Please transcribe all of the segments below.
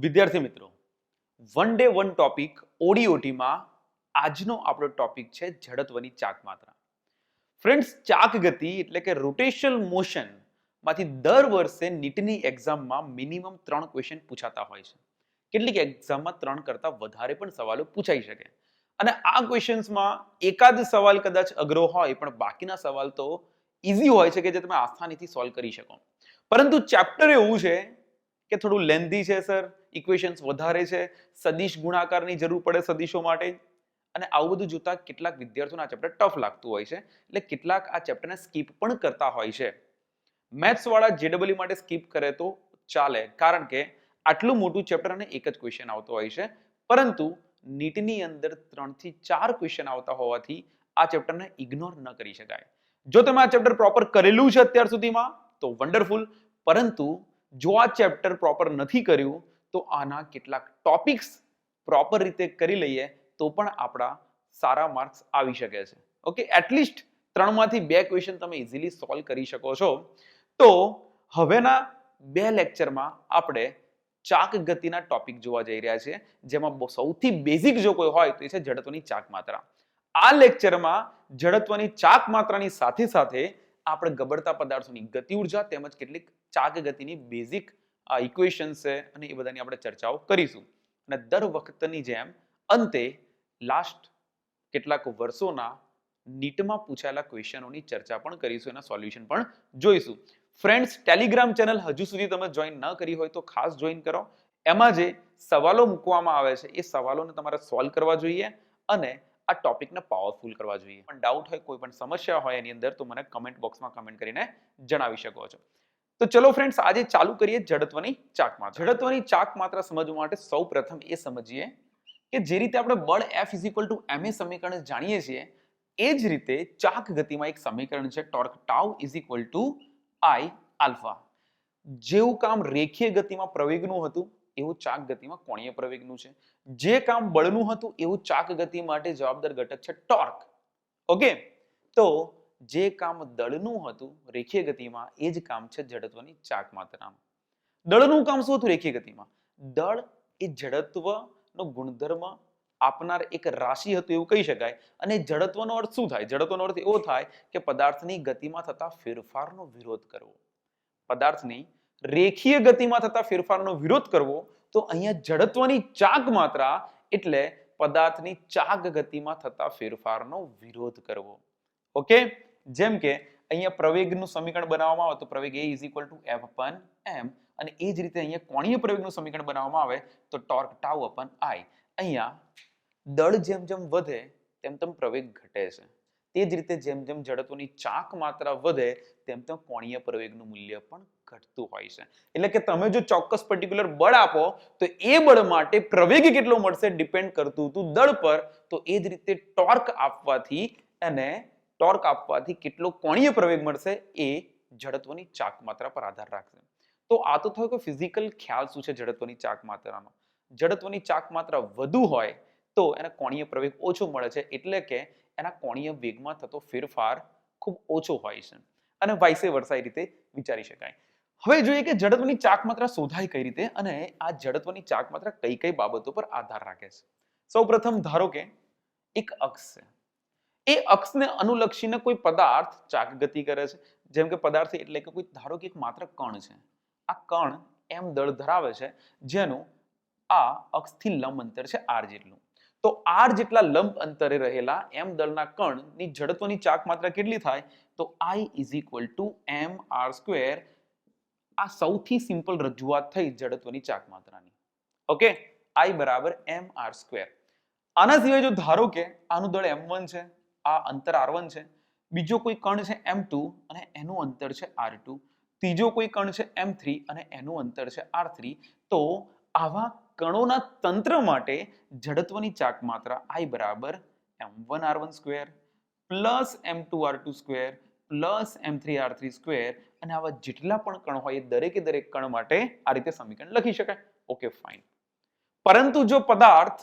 વિદ્યાર્થી મિત્રો, one day one topic ઓડીઓટીમાં આજનો આપણો ટોપિક છે જડત્વની ચાક માત્રા. ફ્રેન્ડ્સ, ચાક ગતિ એટલે કે રોટેશનલ મોશન માંથી દર વર્ષે નીટની એક્ઝામમાં મિનિમમ 3 ક્વેશ્ચન પૂછાતા હોય છે. કેટલીક એક્ઝામમાં 3 કરતા વધારે પણ સવાલો પૂછાઈ શકે. અને આ ક્વેશ્ચન્સમાં એકાદ સવાલ કદાચ અઘરો હોય પણ બાકીના સવાલ તો ઈઝી હોય છે કે જે તમે આસાનીથી સોલ્વ કરી શકો. પરંતુ ચેપ્ટર એવું છે કે થોડું લેન્ધી છે સર, ઇક્વેશન્સ વધારે છે, સદિશ ગુણાકારની જરૂર પડે સદિશો માટે, અને આવું બધું જોતા કેટલાક વિદ્યાર્થીઓને આ ચેપ્ટર ટફ લાગતું હોય છે, એટલે કેટલાક આ ચેપ્ટરને સ્કીપ પણ કરતા હોય છે. મેથ્સ વાળા જેડબલઈ માટે સ્કીપ કરે તો ચાલે, કારણ કે આટલું મોટું ચેપ્ટર અને એક જ ક્વેશ્ચન આવતો હોય છે. પરંતુ નીટની અંદર 3 થી 4 ક્વેશ્ચન આવતા હોવાથી આ ચેપ્ટરને ઇગ્નોર ન કરી શકાય. જો તમે આ ચેપ્ટર પ્રોપર કરેલું છે અત્યાર સુધીમાં તો વન્ડરફુલ, પરંતુ જો આ ચેપ્ટર પ્રોપર નથી કર્યું તો આના કેટલાક ટોપિક્સ પ્રોપર રીતે કરી લઈએ તો પણ આપણા સારા માર્ક્સ આવી શકે છે. ઓકે, એટલીસ્ટ 3 માંથી 2 ક્વેશ્ચન તમે ઇઝીલી સોલ્વ કરી શકો છો. તો હવેના 2 લેક્ચરમાં આપણે ચાક ગતિના ટોપિક જોવા જઈ રહ્યા છીએ, જેમાં સૌથી બેઝિક જો કોઈ હોય તો એ છે જડત્વની ચાક માત્રા. આ લેક્ચરમાં જડત્વની ચાક માત્રાની સાથે સાથે આપણે ગબડતા પદાર્થોની ગતિ ઉર્જા તેમજ કેટલીક ચાક ગતિની બેઝિક ઇક્વેશન્સ છે અને એ બધાની આપણે ચર્ચાઓ કરીશું. અને દર વખતની જેમ અંતે લાસ્ટ કેટલાક વર્ષોના નીટમાં પૂછાયેલા ક્વેશ્ચનોની ચર્ચા પણ કરીશું, એના સોલ્યુશન પણ જોઈશું. ફ્રેન્ડ્સ, ટેલિગ્રામ ચેનલ હજુ સુધી તમે જોઈન ન કરી હોય તો ખાસ જોઈન કરો. એમાં જે સવાલો મૂકવામાં આવે છે એ સવાલોને તમારે સોલ્વ કરવા જોઈએ અને આ ટોપિકને પાવરફુલ કરવા જોઈએ. પણ ડાઉટ હોય, કોઈ પણ સમસ્યા હોય એની અંદર, તો મને કમેન્ટ બોક્સમાં કમેન્ટ કરીને જણાવી શકો છો. તો ચલો ફ્રેન્ડ્સ, આજે ચાલુ કરીએ જડત્વની ચાક માત્રા. જડત્વની ચાક માત્રા સમજવા માટે સૌપ્રથમ એ સમજીએ કે જે રીતે આપણે બળ F = ma સમીકરણ જાણીએ છીએ, એ જ રીતે ચાક ગતિમાં એક સમીકરણ છે ટોર્ક ટાઉ I આલ્ફા. જેવું કામ રેખીય ગતિમાં પ્રવેગનું હતું એવું ચાક ગતિમાં કોણીય પ્રવેગનું છે. જે કામ બળનું હતું એવું ચાક ગતિ માટે જવાબદાર ઘટક છે ટોર્ક. ઓકે, તો જે કામ દળનું હતું રેખીય ગતિમાં એ જ કામ છે જડત્વની ચાક માત્રાનું. દળનું કામ શું હતું રેખીય ગતિમાં? દળ એ જડત્વનો ગુણધર્મ આપનાર એક રાશિ હતું એવું કહી શકાય. અને જડત્વનો અર્થ શું થાય? જડત્વનો અર્થ એવો થાય કે પદાર્થની ગતિમાં થતા ફેરફારનો વિરોધ કરવો. પદાર્થની રેખીય ગતિમાં થતા ફેરફારનો વિરોધ કરવો. તો અહીંયા જડત્વની ચાક માત્રા એટલે પદાર્થની ચાક ગતિમાં થતા ફેરફારનો વિરોધ કરવો. ઓકે, જેમ કે અહીંયા પ્રવેગનું સમીકરણ બનાવવામાં આવે તો પ્રવેગ A = F/m, અને એ જ રીતે અહીંયા કોણીય પ્રવેગનું સમીકરણ બનાવવામાં આવે તો ટોર્ક ટાઉ/I. અહીંયા દળ જેમ જેમ વધે તેમ તેમ પ્રવેગ ઘટે છે. તે જ રીતે જેમ જેમ જડત્વની ચાક માત્રા વધે તેમ તેમ કોણીય પ્રવેગનું મૂલ્ય પણ ઘટતું હોય છે. એટલે કે તમે જો ચોક્કસ પર્ટિક્યુલર બળ આપો તો એ બળ માટે પ્રવેગ કેટલો મળશે ડિપેન્ડ કરતું હતું દળ પર. તો એ જ રીતે ટોર્ક આપવાથી કેટલો કોણીય પ્રવેગ મળશે એ જડત્વની ચાક માત્રા પર આધાર રાખશે. તો આ તો થયો કે ફિઝિકલ ખ્યાલ શું છે જડત્વની ચાક માત્રાનો. જડત્વની ચાક માત્રા વધુ હોય તો એને કોણીય પ્રવેગ ઓછો મળે છે, એટલે કે એના કોણીય વેગમાં થતો ફેરફાર ખૂબ ઓછો હોય છે. અને વાઇસ વર્સા રીતે વિચારી શકાય. હવે જોઈએ કે જડત્વની ચાક માત્રા શોધાય કઈ રીતે અને આ જડત્વની ચાક માત્રા કઈ કઈ બાબતો પર આધાર રાખે છે. સૌપ્રથમ ધારો કે એક અક્ષ છે. એ અક્ષને અનુલક્ષીને કોઈ પદાર્થ ચાક ગતિ કરે છે. જેમ કે પદાર્થ એટલે કે કોઈ ધારો કે એક માત્ર કણ છે. આ કણ m દળ ધરાવે છે, જેનું આ અક્ષથી લંબ અંતર છે r જેટલું. તો r જેટલા લંબ અંતરે રહેલા m દળના કણની જડત્વની ચાક માત્રા કેટલી થાય? તો I = mr². આ સૌથી સિમ્પલ રજૂઆત થઈ જડત્વની ચાક માત્રાની. Okay, I = mr². આના સિવાય જો ધારો કે આનું દળ m1 છે, આ અંતર r1 છે, બીજો કોઈ કણ છે m2 અને એનું અંતર છે r2, ત્રીજો કોઈ કણ છે m3 અને એનું અંતર છે r3, તો આવા કણોના તંત્ર માટે જડત્વની ચાક માત્રા I = m1r1² + m2r2² + m3r3². અને આવા જેટલા પણ કણ હોય એ દરેકે દરેક કણ માટે આ રીતે સમીકરણ લખી શકાય. Okay, fine. પરંતુ જો પદાર્થ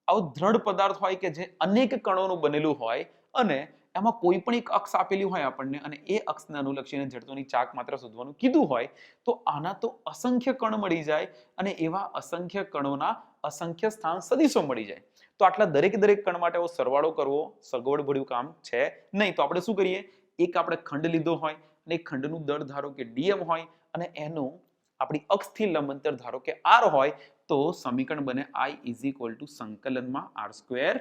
આવો દ્રઢ પદાર્થ હોય કે જે અનેક કણોનું બનેલું હોય અને એમાં કોઈ પણ એક અક્ષ આપેલી હોય આપણને અને એ અક્ષને અનુલક્ષીને જડત્વની ચાક માત્રા શોધવાનું કીધું હોય તો આના તો અસંખ્ય કણ મળી જાય અને એવા અસંખ્ય કણોના અસંખ્ય સ્થાન સદિશો મળી જાય. તો આટલા દરેક કણ માટે સરવાળો કરવો સગવડ ભર્યું કામ છે નહીં. તો આપણે શું કરીએ, એક આપણે ખંડ લીધો હોય અને એ ખંડનું દળ ધારો કે ડીએમ હોય અને એનું આપણી અક્ષથી લંબ અંતર ધારો કે આર હોય તો સમીકરણ બને I = સંકલનમાં r²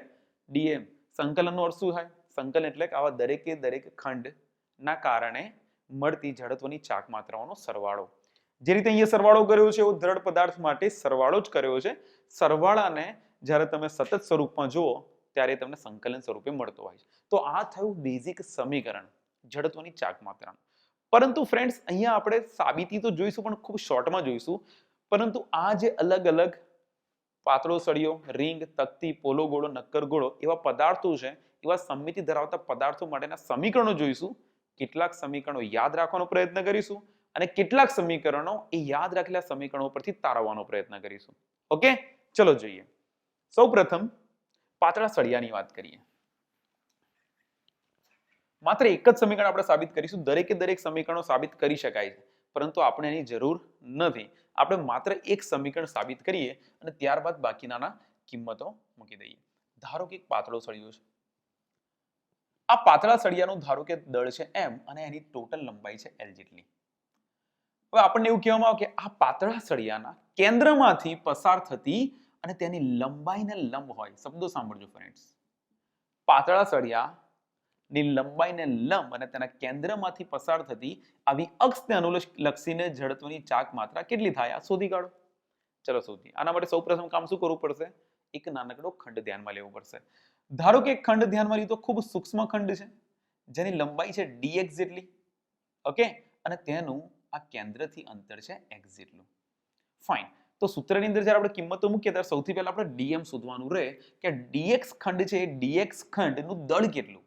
dm. સંકલનનો અર્થ શું થાય? સંકલન એટલે કે આવા દરેક ખંડના કારણે મળતી જડત્વની ચાક માત્રાઓનો સરવાળો. જે રીતે અહીંયા સરવાળો કર્યો છે એવો દ્રઢ પદાર્થ માટે સરવાળો જ કર્યો છે. સરવાળાને જ્યારે તમે સતત સ્વરૂપમાં જુઓ ત્યારે તમને સંકલન સ્વરૂપે મળતો હોય છે. તો આ થયું બેઝિક સમીકરણ જડત્વની ચાક માત્રાનું. પરંતુ ફ્રેન્ડ્સ અહીંયા આપણે સાબિતી તો જોઈશું પણ ખૂબ શોર્ટમાં જોઈશું. પરંતુ આ જે અલગ પાતળો સળિયો, રીંગ, તકતી, પોલો ગોળો, નક્કર ગોળો એવા પદાર્થો છે, એવા સમમિતિ ધરાવતા પદાર્થો માટેના સમીકરણો જોઈશું. કેટલાક સમીકરણો યાદ રાખવાનો પ્રયત્ન કરીશું અને કેટલાક સમીકરણો એ યાદ રાખેલા સમીકરણો પરથી તારવવાનો પ્રયત્ન કરીશું. ઓકે, ચલો જોઈએ. સૌપ્રથમ પાતળા સળિયાની વાત કરીએ. માત્ર એક જ સમીકરણ આપણે સાબિત કરીશું. દરેક સમીકરણો સાબિત કરી શકાય છે, પરંતુ આપણે એની જરૂર નથી. આપણે માત્ર એક સમીકરણ સાબિત કરીએ અને ત્યારબાદ બાકીનાના કિંમતો મૂકી દઈએ. ધારો કે એક પાતળો સળિયો છે. આ પાતળા સળિયાનું ધારો કે દળ છે m અને એની ટોટલ લંબાઈ છે l જેટલી. હવે આપણને એવું કહેવામાં આવે કે આ પાતળા સળિયાના કેન્દ્રમાંથી પસાર થતી અને તેની લંબાઈને લંબ હોય. શબ્દો સાંભળજો ફ્રેન્ડ્સ. પાતળા સળિયાની લંબાઈને લંબ અને તેના કેન્દ્રમાંથી પસાર થતી આવી અક્ષને અનુલક્ષીને જડત્વની ચાક માત્રા કેટલી થાય આ શોધી કાઢો. ચલો શોધીએ. આના માટે સૌપ્રથમ કામ શું કરવું પડશે? એક નાનકડો ખંડ ધ્યાનમાં લેવો પડશે. ધારો કે એક ખંડ ધ્યાનમાં લીધો, ખૂબ સૂક્ષ્મ ખંડ છે જેની લંબાઈ છે dx જેટલી. ઓકે, અને તેનું આ કેન્દ્રથી અંતર છે x જેટલું. ફાઇન. તો સૂત્રની અંદર જ્યારે આપણે કિંમતો મૂકીએ ત્યારે સૌથી પહેલા આપણે dm શોધવાનું રહે કે dx ખંડ છે એ dx ખંડનું દળ કેટલું.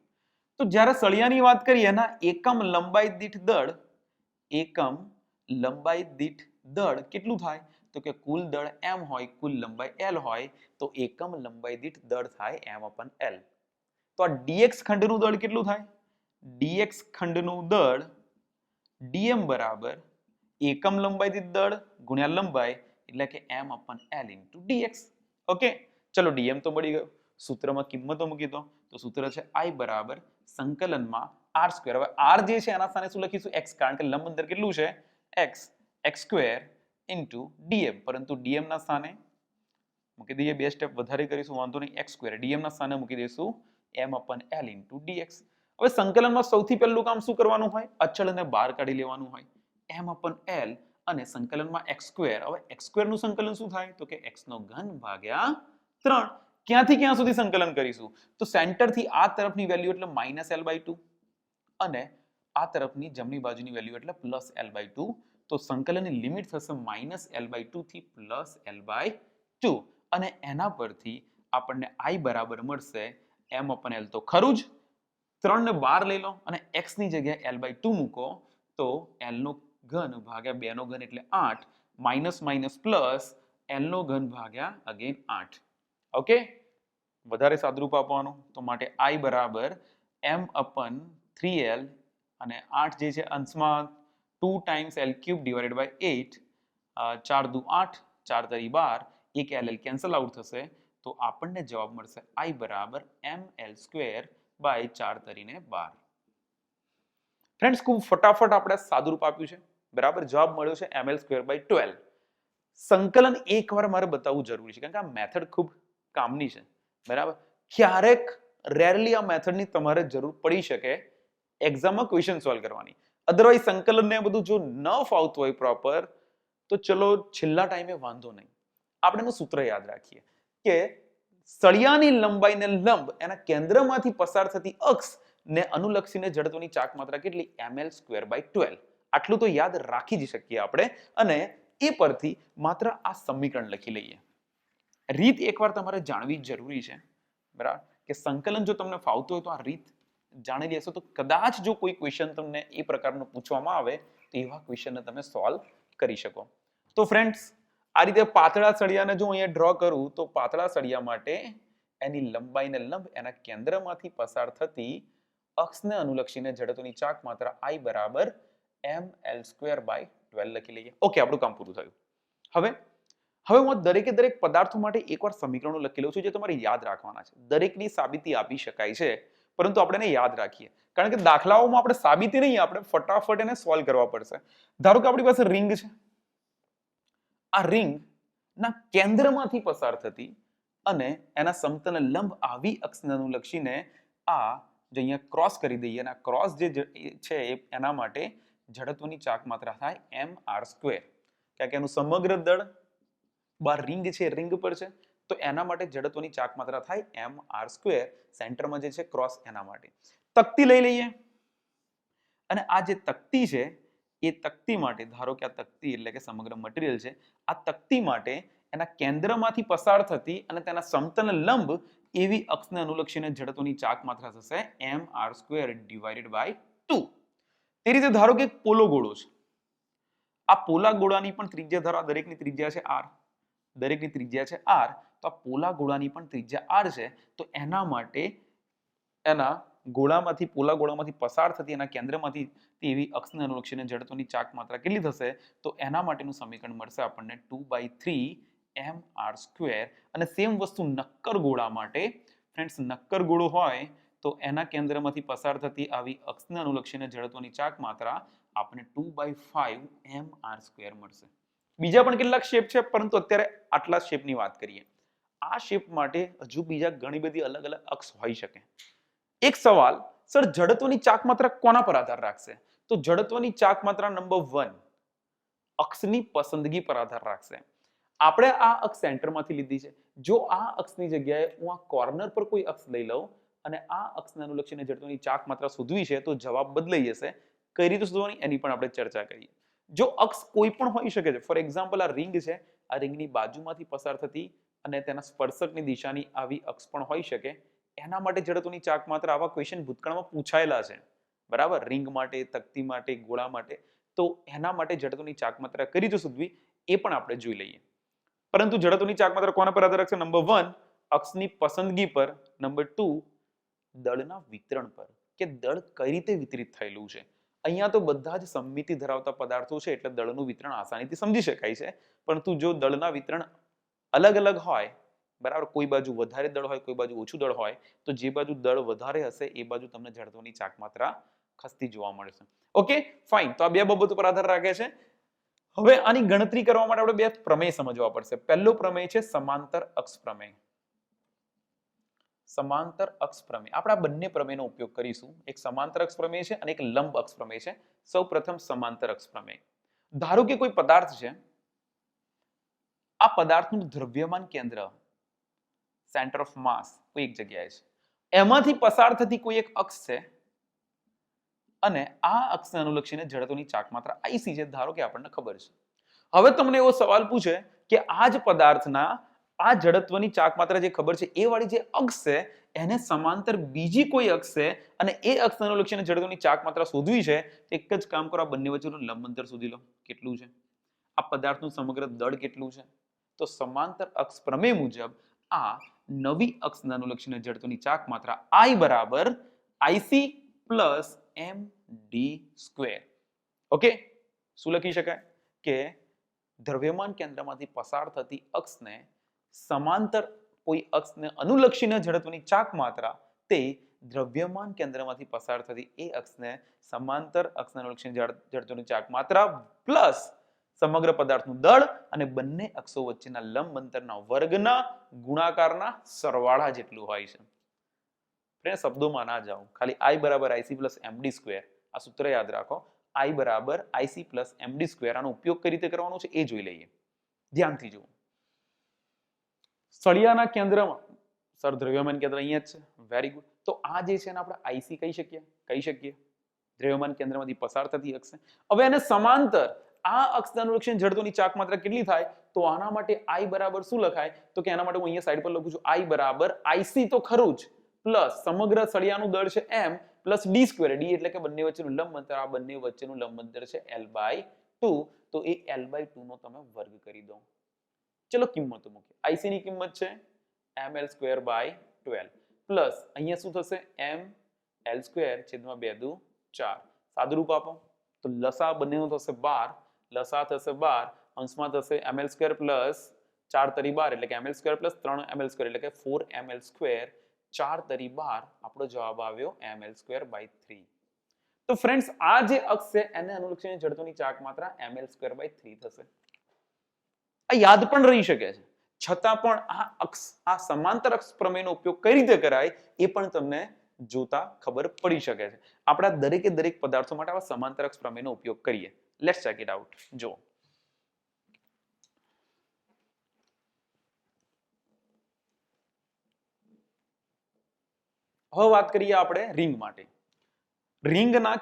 તો જ્યારે સળિયાની વાત કરીએ એના એકમ લંબાઈ દીઠ દળ કેટલું થાય? તો કે કુલ દળ m હોય, કુલ લંબાઈ l હોય તો એકમ લંબાઈ દીઠ દળ થાય m/l. તો આ dx ખંડનું દળ કેટલું થાય? dx ખંડનું દળ dm બરાબર એકમ લંબાઈ દીઠ દળ ગુણ્યા લંબાઈ એટલે કે m/l * dx. ઓકે, ચલો dm તો મળી ગયો. સૂત્રમાં કિંમતો મૂકી દો. તો સૂત્ર છે I બરાબર સંકલનમાં r². હવે r જે છે એના સ્થાને શું લખીશું? x, કારણ કે લંબ અંતર કેટલું છે? x² into dm. પરંતુ dm ના સ્થાને મૂકી દઈએ, બે સ્ટેપ વધારે કરીશું, વાંધો નહીં. x². dm ના સ્થાને મૂકી દઈશું m/l * dx. હવે સંકલનમાં સૌથી પહેલું કામ શું કરવાનું હોય? અચળને બહાર કાઢી લેવાનું હોય. m/l અને સંકલનમાં x². હવે x² નું સંકલન શું થાય? તો કે x3 ભાગ્યા 3. ક્યાંથી ક્યાં સુધી સંકલન કરીશું? તો સેન્ટરથી આ તરફની વેલ્યુ એટલે -l/2 અને આ તરફની જમણી બાજુની વેલ્યુ એટલે +l/2. તો સંકલનની લિમિટ થશે -l/2 થી +l/2 અને એના પરથી આપણને I બરાબર મળશે m/l તો ખરું જ. 3 ને બહાર લઈ લો અને x ની જગ્યાએ l/2 મૂકો તો l નો ઘન ભાગ્યા 2 નો ઘન એટલે 8 માઇનસ પ્લસ l નો ઘન ભાગ્યા અગેન 8. ઓકે, વધારે સાદરૂપ આપવાનું તો માટે I બરાબર m/3l અને 8 જે છે અંશમાં 2 ટાઈમ્સ l³ / 8. 4 દુ 8, 4 તરી 12, એક l કેન્સલ આઉટ થશે તો આપણને જવાબ મળશે I બરાબર ml² / 4 તરીને 12. ફ્રેન્ડ્સ, ખૂબ ફટાફટ આપણે સાદુરૂપ આપ્યું છે. બરાબર, જવાબ મળ્યો છે ml² / 12. સંકલન એકવાર મારે બતાવવું જરૂરી છે કારણ કે આ મેથડ ખૂબ કામની છે. બરાબર, ક્યારેક રેરલી આ મેથડની તમારે જરૂર પડી શકે એક્ઝામમાં ક્વેશ્ચન સોલ્વ કરવાની. અધરવાઇઝ સંકલન ને બધું જો ન ફાવતું હોય પ્રોપર તો ચલો છેલ્લા ટાઈમે વાંધો નહીં, આપણે એનું સૂત્ર યાદ રાખીએ કે સળિયાની લંબાઈને લંબ એના કેન્દ્રમાંથી પસાર થતી અક્ષ ને અનુલક્ષીને જડત્વની ચાક માત્રા કેટલી? ml² / 12. આટલું તો યાદ રાખી જ શકીએ આપણે અને એ પરથી માત્ર આ સમીકરણ લખી લઈએ. રીત એકવાર તમારે જાણવી જરૂરી છે. બરાબર, કે સંકલન જો તમને ફાવતું હોય તો આ રીત જાણી લેશો તો કદાચ જો કોઈ ક્વેશ્ચન તમને એ પ્રકારનો પૂછવામાં આવે તો એવા ક્વેશ્ચનને તમે સોલ્વ કરી શકો. તો ફ્રેન્ડ્સ, આ રીતે પાતળા સળિયાને જો અહીંયા ડ્રો કરું તો પાતળા સળિયા માટે એની લંબાઈને લંબ એના કેન્દ્રમાંથી પસાર થતી અક્ષને અનુલક્ષીને જડત્વની ચાક માત્રા I બરાબર ml²/12 લખી લઈએ. ઓકે, આપણું કામ પૂરું થયું. હવે હું દરેકે દરેક પદાર્થો માટે એકવાર સમીકરણો લખી લઉં છું જે તમારે યાદ રાખવાના છે. દરેકની સાબિતી આપી શકાય છે, પરંતુ આપણે એને યાદ રાખીએ. કારણ કે દાખલાઓમાં આપણે સાબિતી નહીં, આપણે ફટાફટ એને સોલ્વ કરવા પડશે. ધારો કે આપણી પાસે રિંગ છે. આ રિંગ ના કેન્દ્રમાંથી પસાર થતી અને એના સમતલને લંબ આવી અક્ષને અનુલક્ષીને આ જે અહીંયા ક્રોસ કરી દઈએ અને આ ક્રોસ જે છે એના માટે જડત્વની ચાક માત્રા થાય mr². કારણ કે એનું સમગ્ર દળ બાર રિંગ છે, રિંગ પર છે, તો એના માટે જડત્વની ચાક માત્રા થાય mr². સેન્ટરમાં જે છે ક્રોસ એના માટે તકતી લઈ લઈએ અને આ જે તકતી છે એ તકતી માટે ધારો કે આ તકતી એટલે કે સમગ્ર મટીરીયલ છે, આ તકતી માટે એના કેન્દ્રમાંથી પસાર થતી અને તેના સમતલને લંબ એવી અક્ષને અનુલક્ષીને જડત્વની ચાક માત્રા થશે mr²/2. તે રીતે ધારો કે એક પોલો ગોળો છે. આ પોલા ગોળાની પણ ત્રિજ્યા ધારો દરેકની ત્રિજ્યા છે r, દરેકની ત્રિજ્યા છે r, તો આ પોલા ગોળાની પણ ત્રિજ્યા r છે. તો એના માટે એના ગોળામાંથી પોલા ગોળામાંથી પસાર થતી એના કેન્દ્રમાંથી એવી અક્ષને અનુલક્ષીને જડત્વની ચાક માત્રા કેટલી થશે? તો એના માટેનું સમીકરણ મળશે આપણને 2/3 mr². અને સેમ વસ્તુ નક્કર ગોળા માટે. ફ્રેન્ડ્સ, નક્કર ગોળો હોય તો એના કેન્દ્રમાંથી પસાર થતી આવી અક્ષને અનુલક્ષીને જડત્વની ચાક માત્રા આપણને 2/5 mr² મળશે. બીજા પણ કેટલાક શેપ છે, પરંતુ અત્યારે આટલા શેપની વાત કરીએ. આ શેપ માટે હજુ બીજા ઘણી બધી અલગ અલગ અક્ષ હોઈ શકે. એક સવાલ, સર જડત્વની ચાક માત્રા કોના પર આધાર રાખશે? તો જડત્વની ચાક માત્રા નંબર 1 અક્ષની પસંદગી પર આધાર રાખશે. આપણે આ અક્ષ સેન્ટરમાંથી લીધી છે. જો આ અક્ષની જગ્યાએ હું આ કોર્નર પર કોઈ અક્ષ લઈ લઉં અને આ અક્ષને અનુલક્ષીને જડત્વની ચાક માત્રા શોધવી છે, તો જવાબ બદલાઈ જશે. કઈ રીતે શોધવાની એની પણ આપણે ચર્ચા કરીએ. જો અક્ષ કોઈ પણ હોઈ શકે છે, ફોર એક્ઝામ્પલ આ રિંગ છે, આ રિંગની બાજુમાંથી પસાર થતી અને તેના સ્પર્શકની દિશાની આવી અક્ષ પણ હોઈ શકે. એના માટે જડત્વની ચાક માત્રા આવા ક્વેશ્ચન ભૂતકાળમાં પૂછાયેલા છે, બરાબર? રિંગ માટે, તકતી માટે, ગોળા માટે. તો એના માટે જડત્વની ચાક માત્રા કઈ રીતે શોધવી એ પણ આપણે જોઈ લઈએ. પરંતુ જડત્વની ચાક માત્રા કોના પર આધાર રાખશે? નંબર 1 અક્ષની પસંદગી પર, નંબર 2 દળના વિતરણ પર, કે દળ કઈ રીતે વિતરિત થયેલું છે. અહીંયા તો બધા જ સમમિતિ ધરાવતા પદાર્થો છે એટલે દળનું વિતરણ આસાનીથી સમજી શકાય છે. પરંતુ જો દળના વિતરણ અલગ અલગ હોય, બરાબર, કોઈ બાજુ વધારે દળ હોય, કોઈ બાજુ ઓછું દળ હોય, તો જે બાજુ દળ વધારે હશે એ બાજુ તમને જડત્વની ચાક માત્રા ખસતી જોવા મળશે. Okay, fine. તો આ બે બાબતો પર આધાર રાખે છે. હવે આની ગણતરી કરવા માટે આપણે બે પ્રમેય સમજવા પડશે. પહેલો પ્રમેય છે સમાંતર અક્ષ પ્રમેય. સમાંતર અક્ષ પ્રમેય. આપણે આ બંને પ્રમેયનો ઉપયોગ કરીશું. એક સમાંતર અક્ષ પ્રમેય છે અને એક લંબ અક્ષ પ્રમેય છે. સૌપ્રથમ સમાંતર અક્ષ પ્રમેય. ધારો કે કોઈ પદાર્થ છે. આ પદાર્થનું દ્રવ્યમાન કેન્દ્ર, સેન્ટર ઓફ માસ, કોઈ એક જગ્યાએ છે. એમાંથી પસાર થતી કોઈ એક અક્ષ છે અને આ અક્ષને અનુલક્ષીને જડત્વની ચાક માત્રા IC છે, ધારો કે આપણને ખબર છે. હવે તમને એવો સવાલ પૂછે કે આ જ પદાર્થના આ જડત્વની ચાક માત્રા જે ખબર છે એ વાળી જે અક્ષ છે એને સમાંતર બીજી કોઈ અક્ષ છે અને એ અક્ષને અનુલક્ષીને જડત્વની ચાક માત્રા શોધવી છે. એક જ કામ કરો, આ બંને વચ્ચેનું લંબ અંતર શોધી લો. કેટલું છે? આ પદાર્થનું સમગ્ર દળ કેટલું છે? તો સમાંતર અક્ષ પ્રમેય મુજબ આ નવી અક્ષને અનુલક્ષીને જડત્વની ચાક માત્રા I બરાબર IC પ્લસ md². ઓકે, શું લખી શકાય કે દ્રવ્યમાન કેન્દ્રમાંથી પસાર થતી અક્ષને સમાંતર કોઈ અક્ષને અનુલક્ષીને જડત્વની ચાક માત્રા તે દ્રવ્યમાન કેન્દ્રમાંથી પસાર થતી એ અક્ષને સમાંતર અક્ષને અનુલક્ષીને જડત્વની ચાક માત્રા પ્લસ સમગ્ર પદાર્થનું દળ અને બંને અક્ષો વચ્ચેના લંબ અંતરના વર્ગના ગુણાકારના સરવાળા જેટલું હોય છે. ફ્રેન્ડ, શબ્દોમાં ના જાઓ, ખાલી I બરાબર IC પ્લસ md². આ સૂત્ર યાદ રાખો. I બરાબર IC પ્લસ md². આનો ઉપયોગ કઈ રીતે કરવાનો છે એ જોઈ લઈએ. ધ્યાનથી જુઓ. સળિયાના કેન્દ્રમાં, સર દ્રવ્યમાન કેન્દ્ર અહીંયા જ છે, વેરી ગુડ. તો આ જે છે એને આપણે IC કહી શકીએ. દ્રવ્યમાન કેન્દ્રમાંથી પસાર થતી અક્ષ. હવે એને સમાંતર આ અક્ષને અનુલક્ષીને જડત્વની ચાક માત્રા કેટલી થાય? તો આના માટે I બરાબર શું લખાય? તો કે એના માટે હું અહીંયા સાઈડ પર લખું છું I બરાબર IC તો ખરું જ, પ્લસ સમગ્ર સળિયાનું દળ છે m પ્લસ d². d એટલે કે બંને વચ્ચેનું લંબ અંતર. આ બંને વચ્ચેનું લંબ અંતર છે l/2. તો એ l/2 નો તમે વર્ગ કરી દો. ચલો કિંમતો મૂકીએ. IC ની કિંમત છે ml²/12 પ્લસ અહીંયા શું થશે? m એલ સ્ક્વેર છેદમાં 2 દુ 4 સાદુરૂપ આપો તો લસા બંનેનો થશે 12 લસા થશે 12 અંશમાં થશે ml સ્ક્વેર પ્લસ 4 તરી 12 એટલે કે ml square plus 3 ml square એટલે કે 4 ml સ્ક્વેર 4 તરી 12 આપણો જવાબ આવ્યો ml સ્ક્વેર બાય 3. તો ફ્રેન્ડ્સ આ જે અક્ષ છે એને અનુલક્ષીને જડત્વની ચાક માત્રા ml સ્ક્વેર બાય 3 થશે. આ યાદ પણ રહી શકે છે છતાં પણ આ સમાંતર અક્ષ પ્રમેયનો ઉપયોગ કઈ રીતે કરાય એ પણ તમને જોતા ખબર પડી શકે છે. આપણા દરેકે દરેક પદાર્થો માટે આવા સમાંતર અક્ષ પ્રમેયનો ઉપયોગ કરીએ. Let's check it out. જો હવે વાત કરીએ આપણે રિંગ માટે. રિંગના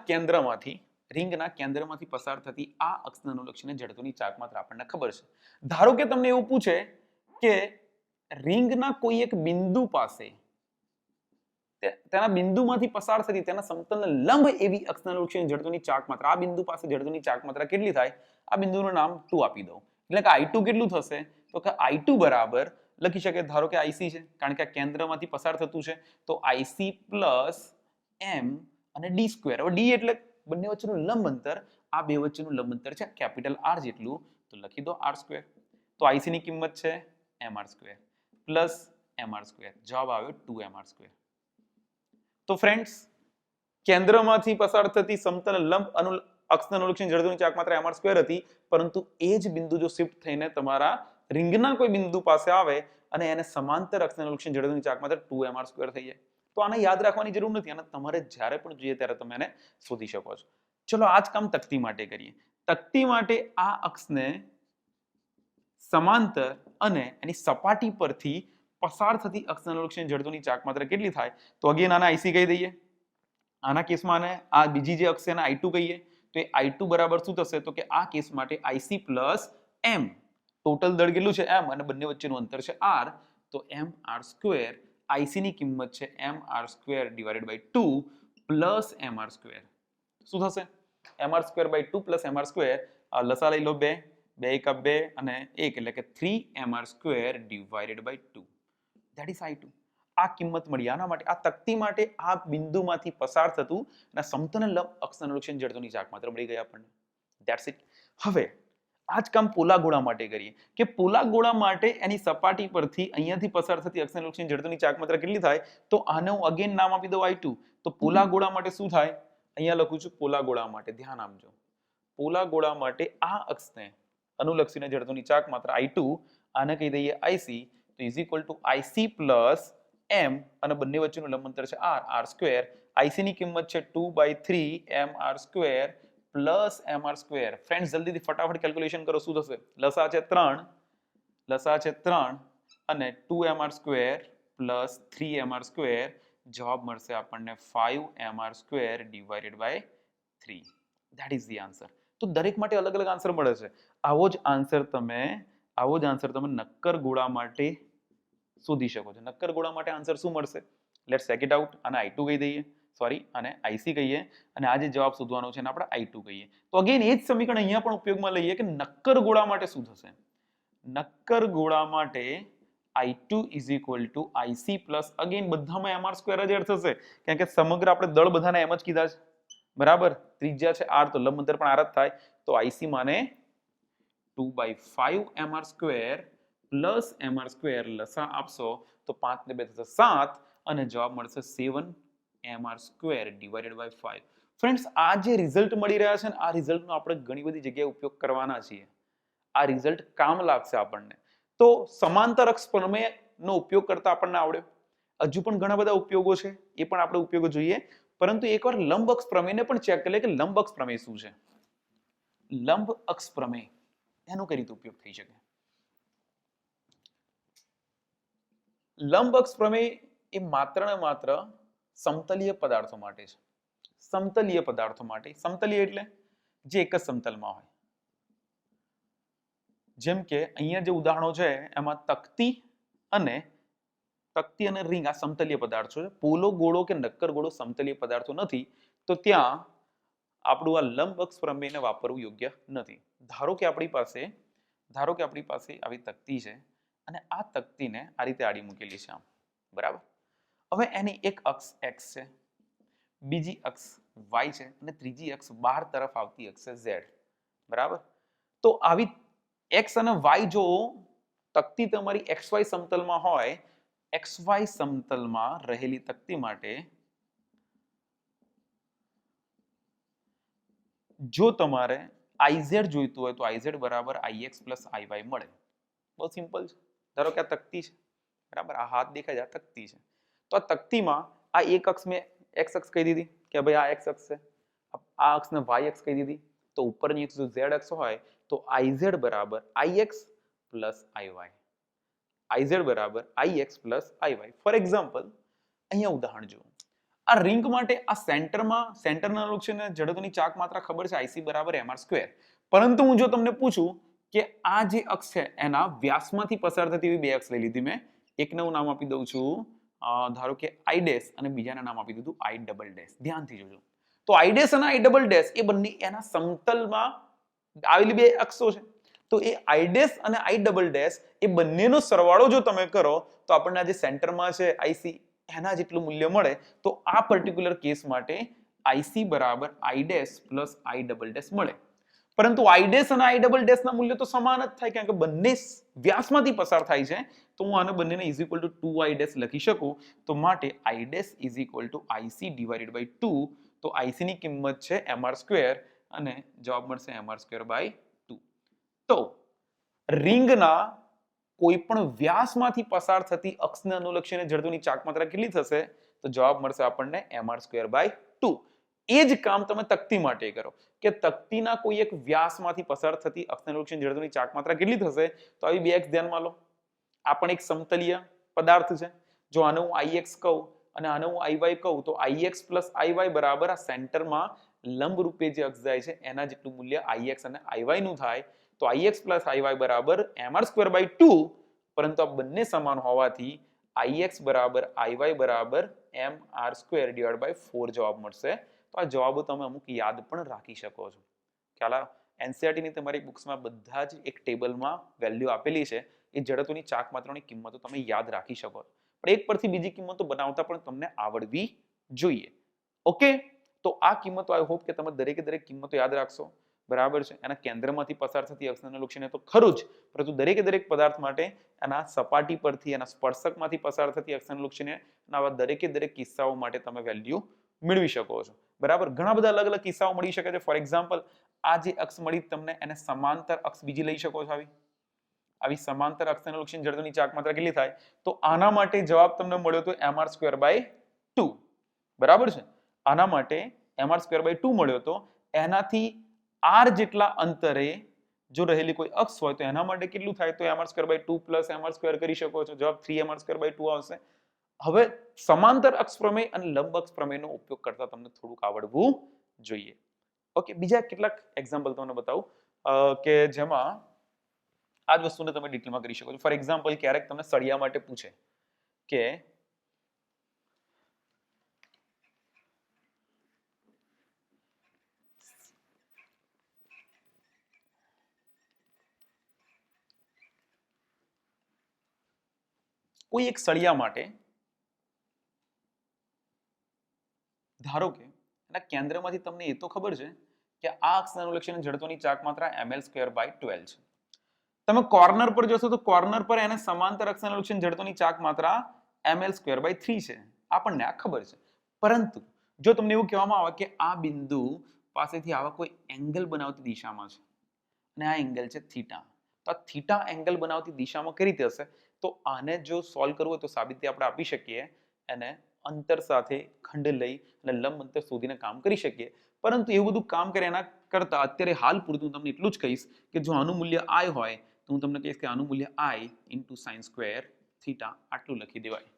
કેન્દ્રમાંથી પસાર થતી આ અક્ષને અનુલક્ષીને જડત્વની ચાક માત્રા આપણને ખબર છે. ધારો કે તમને એવું પૂછે કે રિંગના કોઈ એક બિંદુ પાસે તેના બિંદુમાંથી પસાર થતી તેના સમતલને લંબ એવી અક્ષને અનુલક્ષીને જડત્વની ચાક માત્રા આ બિંદુ પાસે જડત્વની ચાક માત્રા કેટલી થાય આ બિંદુનું નામ 2 આપી દો એટલે કે i2 કેટલું થશે તો કે i2 બરાબર લખી શકે ધારો કે ic છે કારણ કે આ કેન્દ્રમાંથી પસાર થતું છે તો ic પ્લસ m અને d સ્ક્વેર. હવે d એટલે બંને વચ્ચેનું લંબ અંતર આ બે વચ્ચેનું લંબ અંતર છે કેપિટલ R જેટલું તો લખી દો r સ્ક્વેર. તો ic ની કિંમત છે mr square plus mr square જવાબ આવ્યો 2mr સ્ક્વેર. તો ફ્રેન્ડ્સ કેન્દ્રમાંથી પસાર થતી સમતલ લંબ અક્ષને અનુલક્ષીને જડત્વની ચાક માત્રા mr સ્ક્વેર હતી પરંતુ એ જ બિંદુ જો શિફ્ટ થઈને તમારા રિંગના કોઈ બિંદુ પાસે આવે અને એને સમાંતર અક્ષને અનુલક્ષીને જડત્વની ચાક માત્રા 2mr સ્ક્વેર થઈ જાય. તો આને યાદ રાખવાની જરૂર નથી અને તમારે જ્યારે પણ જોઈએ ત્યારે તમે એને શોધી શકો છો. ચલો આ જ કામ તકતી માટે કરીએ. તકતી માટે આ અક્ષને સમાંતર અને એની સપાટી પરથી પસાર થતી અક્ષને અનુલક્ષીને જડત્વની ચાક માત્રા કેટલી થાય તો અગેન આને IC કહી દઈએ. આના કેસમાં આને આ બીજી જે અક્ષ છે એને i2 કહીએ તો એ i2 બરાબર શું થશે તો કે આ કેસ માટે IC પ્લસ m ટોટલ દળ કેટલું છે m અને બંને વચ્ચેનું અંતર છે r તો mr સ્ક્વેર IC ની કિંમત છે mr square divided by 2 plus mr square. શું થશે mr square by 2 plus mr square લસા લઈ લો 2 2 એકા 2 અને 1 એટલે કે 3mr square divided by 2 that is i2. આ કિંમત મળી આના માટે આ તકતી માટે આ બિંદુમાંથી પસાર થતું અને સમતલ લંબ અક્ષને અનુલક્ષીને જડત્વની ચાક માત્રા મળી ગઈ આપણને. That's it. હવે આ જ કામ પોલા ગોળા માટે કરીએ કે પોલા ગોળા માટે એની સપાટી પરથી અહીંયાથી પસાર થતી અક્ષને અનુલક્ષીને જડત્વની ચાક માત્રા કેટલી થાય તો આને હું અગેન નામ આપી દઉં i2. તો પોલા ગોળા માટે શું થાય અહીંયા લખું છું પોલા ગોળા માટે ધ્યાન આપજો. પોલા ગોળા માટે આ અક્ષને અનુલક્ષીને જડત્વની ચાક માત્રા i2 આને કહી દઈએ IC તો is equal to IC plus m અને બંને વચ્ચેનું લંબ અંતર છે r સ્ક્વેર. IC ની કિંમત છે 2/3 mr square plus mr square. Friends જલ્દીથી ફટાફટ કેલ્ક્યુલેશન કરો શું થશે લસા છે 3 અને 2mr square plus 3mr square જવાબ મળશે આપણને 5mr square divided by 3. That is the answer. તો દરેક માટે અલગ અલગ આન્સર મળે છે. આવો જ આન્સર તમે નક્કર ગોળા માટે શોધી શકો છો. નક્કર ગોળા માટે આન્સર શું મળશે લેટ્સ ચેક ઇટ આઉટ. આને i2 કહી દઈએ આને IC કહીએ અને આ જે જવાબ શોધવાનો છે એને આપણે i2 કહીએ. તો અગેન એ જ સમીકરણ અહીંયા પણ ઉપયોગમાં લઈએ કે નક્કર ગોળા માટે શું થશે. નક્કર ગોળા માટે i2 is equal to IC plus again બધામાં mr સ્ક્વેર જ એડ થશે કારણ કે સમગ્ર આપણે દળ બધાને એમ જ કીધા છે બરાબર. ત્રિજ્યા છે r તો લંબ અંતર પણ r જ થાય તો IC માને 2/5 mr square plus mr square લસા આપશો તો 5 ને 2 થશે 7 અને જવાબ મળશે 7 mr square divided by 5. Friends આ જે રિઝલ્ટ મળી રહ્યા છે ને આ રિઝલ્ટનો આપણે ઘણી બધી જગ્યાએ ઉપયોગ કરવાના છીએ. આ રિઝલ્ટ કામ લાગશે આપણને. તો સમાંતર અક્ષ પ્રમેયનો ઉપયોગ કરતા આપણને આવડ્યો. હજુ પણ ઘણા બધા ઉપયોગો છે એ પણ આપણે ઉપયોગો જોઈએ પરંતુ એકવાર લંબ અક્ષ પ્રમેયને પણ ચેક કરી લે કે લંબ અક્ષ પ્રમેય શું છે. લંબ અક્ષ પ્રમેય એનો કઈ રીતે ઉપયોગ થઈ શકે. લંબ અક્ષ પ્રમેય એ માત્ર ને માત્ર સમતલીય પદાર્થો માટે છે. સમતલીય પદાર્થો માટે. સમતલીય એટલે જે એક જ સમતલમાં હોય. જેમ કે અહીંયા જે ઉદાહરણો છે એમાં તકતી અને રિંગ આ સમતલીય પદાર્થો છે. પોલો ગોળો કે નક્કર ગોળો સમતલીય પદાર્થો નથી તો ત્યાં આપણું આ લંબ અક્ષ પ્રમેયને વાપરવું યોગ્ય નથી. ધારો કે આપણી પાસે આવી તકતી છે અને આ તકતીને આ રીતે આડી મૂકેલી છે આમ બરાબર. હવે એની એક અક્ષ x છે બીજી અક્ષ y છે અને ત્રીજી અક્ષ બહાર તરફ આવતી અક્ષ છે z, બરાબર? તો આવી x અને y જો તકતી તમારી xy સમતલમાં હોય, xy સમતલમાં રહેલી તકતી માટે જો તમારે iz જોઈતું હોય તો iz બરાબર ix પ્લસ iy મળે. બહુ સિમ્પલ છે. ધારો કે આ તકતી છે, બરાબર? આ હાથ દેખાય છે, આ તકતી છે. તો આ તકતીમાં આ એક અક્ષ મેં x અક્ષ કહી દીધી કે ભાઈ આ x અક્ષ છે, આ અક્ષને y અક્ષ કહી દીધી. તો ઉપરની અક્ષ જો z અક્ષ હોય તો iz બરાબર ix પ્લસ iy, iz બરાબર ix plus iy. For example અહીંયા ઉદાહરણ જુઓ. આ રિંગ માટે આ સેન્ટરના લક્ષણને જડત્વની ચાક માત્રા ખબર છે IC બરાબર mr². પરંતુ હું જો તમને પૂછું કે આ જે અક્ષ છે એના વ્યાસમાંથી પસાર થતી એવી બે અક્ષ લઈ લીધી મેં. એકને હું નામ આપી દઉં છું ધારો કે I ડેશ અને બીજાને નામ આપી દીધું I ડબલ ડેશ. ધ્યાનથી જોજો. તો I ડેશ અને I ડબલ ડેશ એ બંને એના સમતલમાં આવેલી બે અક્ષો છે. તો એ I ડેશ અને I ડબલ ડેશ એ બંનેનો સરવાળો જો તમે કરો તો આપણને આ જે સેન્ટરમાં છે IC એના જેટલું મૂલ્ય મળે. તો આ પર્ટિક્યુલર કેસ માટે IC બરાબર I dash plus I double dash મળે. પરંતુ I ડેશ અને I ડબલ ડેશ ના મૂલ્ય તો સમાન જ થાય કારણ કે બંને વ્યાસમાંથી પસાર થાય છે. તો હું આને બંનેને is equal two 2I dash લખી શકું. તો માટે I dash is equal to IC divided by 2. તો IC ની કિંમત છે mr² અને જવાબ મળશે mr² બાય 2. તો રિંગના કોઈ પણ વ્યાસમાંથી પસાર થતી અક્ષને અનુલક્ષીને જડત્વની ચાક માત્રા કેટલી થશે? તો જવાબ મળશે આપણને mr² બાય 2. એ જ કામ તમે તકતી માટે કરો કે તકતીના કોઈ એક વ્યાસમાંથી પસાર થતી અક્ષને અનુલક્ષીને જડત્વની ચાક માત્રા કેટલી થશે? તો આવી બે અક્ષ ધ્યાનમાં લો. આ પણ એક સમતલીય પદાર્થ છે. જો આને હું ix કહું અને આને હું iy કહું તો ix પ્લસ iy બરાબર આ સેન્ટરમાં લંબ રૂપે જે અક્ષ જાય છે એના જેટલું મૂલ્ય ix અને iy નું થાય. તો ix પ્લસ iy બરાબર mr² બાય 2. પરંતુ આ બંને સમાન હોવાથી ix બરાબર iy બરાબર mr² ડિવાઇડ બાય 4 જવાબ મળશે. તો આ જવાબો તમે અમુક યાદ પણ રાખી શકો છો. ખ્યાલ આવ્યો? NCERT ની તમારી બુક્સમાં બધા જ એક ટેબલમાં વેલ્યુ આપેલી છે. એ જડત્વની ચાક માત્રાની કિંમતો તમે યાદ રાખી શકો છો. પણ એક પરથી બીજી કિંમતો બનાવતા પણ તમને આવડવી જોઈએ. ઓકે? તો આ કિંમતો આઈ હોપ કે તમે દરેકે દરેક કિંમતો યાદ રાખશો. બરાબર છે? એના કેન્દ્રમાંથી પસાર થતી અક્ષને અનુલક્ષીને તો ખરું જ, પરંતુ દરેકે દરેક પદાર્થ માટે એના સપાટી પરથી એના સ્પર્શકમાંથી પસાર થતી અક્ષને અનુલક્ષીને આવા દરેકે દરેક કિસ્સાઓ માટે તમે વેલ્યુ મેળવી શકો છો. બરાબર? ઘણા બધા અલગ અલગ કિસ્સાઓ મળી શકે છે. ફોર એક્ઝામ્પલ આ જે અક્ષ મળી તમને એને સમાંતર અક્ષ બીજી લઈ શકો છો. આવી સમાંતર અક્ષને અનુલક્ષીને જડત્વની ચાક માત્રા કેટલી થાય? તો આના માટે જવાબ તમને મળ્યો તો mr² બાય 2. બરાબર છે? આના માટે mr² બાય 2 મળ્યો તો એનાથી r જેટલા અંતરે જો રહેલી કોઈ અક્ષ હોય તો એના માટે કેટલું થાય? તો mr² બાય 2 પ્લસ mr² કરી શકો છો. જવાબ 3mr² બાય 2 આવશે. હવે સમાંતર અક્ષ પ્રમેય અને લંબ અક્ષ પ્રમેયનો ઉપયોગ કરતા તમને થોડુંક આવડવું જોઈએ. ઓકે, બીજા કેટલાક એક્ઝામ્પલ તમને બતાવું કે જેમાં આ જ વસ્તુને તમે ડિટેલમાં કરી શકો છો. ફોર એક્ઝામ્પલ ક્યારેક તમને સળિયા માટે પૂછે કે કોઈ એક સળિયા માટે ધારો કે એના કેન્દ્રમાંથી તમને એ તો ખબર છે કે આ અક્ષને અનુલક્ષીને જડત્વની ચાક માત્રા ml² બાય 12 છે. તમે કોર્નર પર જોશો તો કોર્નર પર એને સમાંતર અક્ષને અનુલક્ષીને જડત્વની ચાક માત્રા ml² બાય 3 છે. આપણને આ ખબર છે. પરંતુ જો તમને એવું કહેવામાં આવે કે આ બિંદુ પાસેથી આવા કોઈ એંગલ બનાવતી દિશામાં છે અને આ એંગલ છે થીટા, તો આ થીટા એંગલ બનાવતી દિશામાં કઈ રીતે હશે? તો આને જો સોલ્વ કરવું હોય તો સાબિતી આપણે આપી શકીએ. એને અંતર સાથે ખંડ લઈ અને લંબ અંતર શોધીને કામ કરી શકીએ. પરંતુ એવું બધું કામ કરે એના કરતા અત્યારે હાલ પૂરતું તમને એટલું જ કહીશ કે જો આનું મૂલ્ય I હોય તો હું તમને કહીશ કે આનું મૂલ્ય I ઇન્ટુ sin² થીટા આટલું લખી દેવાય.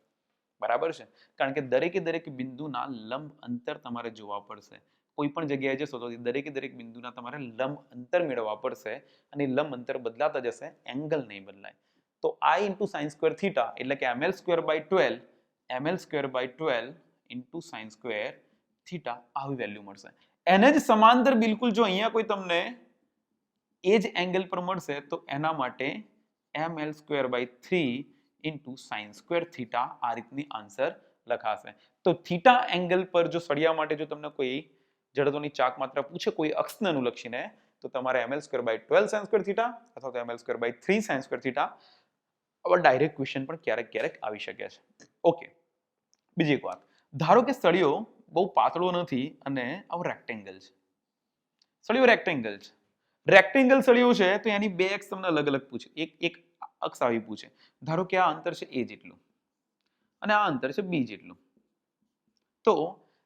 બરાબર છે? કારણ કે દરેકે દરેક બિંદુના લંબ અંતર તમારે જોવા પડશે. કોઈ પણ જગ્યાએ જશો તો દરેકે દરેક બિંદુના તમારે લંબ અંતર મેળવવા પડશે અને લંબ અંતર બદલાતા જશે, એંગલ નહીં બદલાય. તો I ઇન્ટુ sin² થીટા એટલે કે ml² by 12 ml² by 12 into sin² theta આવી વેલ્યુ મળશે. એને જ સમાંતર બિલકુલ જો અહીંયા કોઈ તમને એ જ એંગલ પર મળશે તો એના માટે ml² by 3 into sin² theta આ રીતની આન્સર લખાશે. તો થીટા એંગલ પર જો સળિયા માટે જો તમને કોઈ જડત્વની ચાક માત્રા પૂછે કોઈ અક્ષને અનુલક્ષીને તો તમારે ml²/12 sin² થીટા અથવા તો ml²/3 sin² થીટા આવા ડાયરેક્ટ ક્વેશ્ચન પણ ક્યારેક ક્યારેક આવી શકે છે. ઓકે, બીજી એક વાત, ધારો કે સળિયો બહુ પાતળો નથી અને આવો રેક્ટેંગલ છે. સળિયો રેક્ટેંગલ છે. રેક્ટેંગલ સળિયો છે તો એની બે અક્ષ તમને અલગ અલગ પૂછે. એક અક્ષ આવી પૂછે. ધારો કે આ અંતર છે a જેટલું અને આ અંતર છે b જેટલું. તો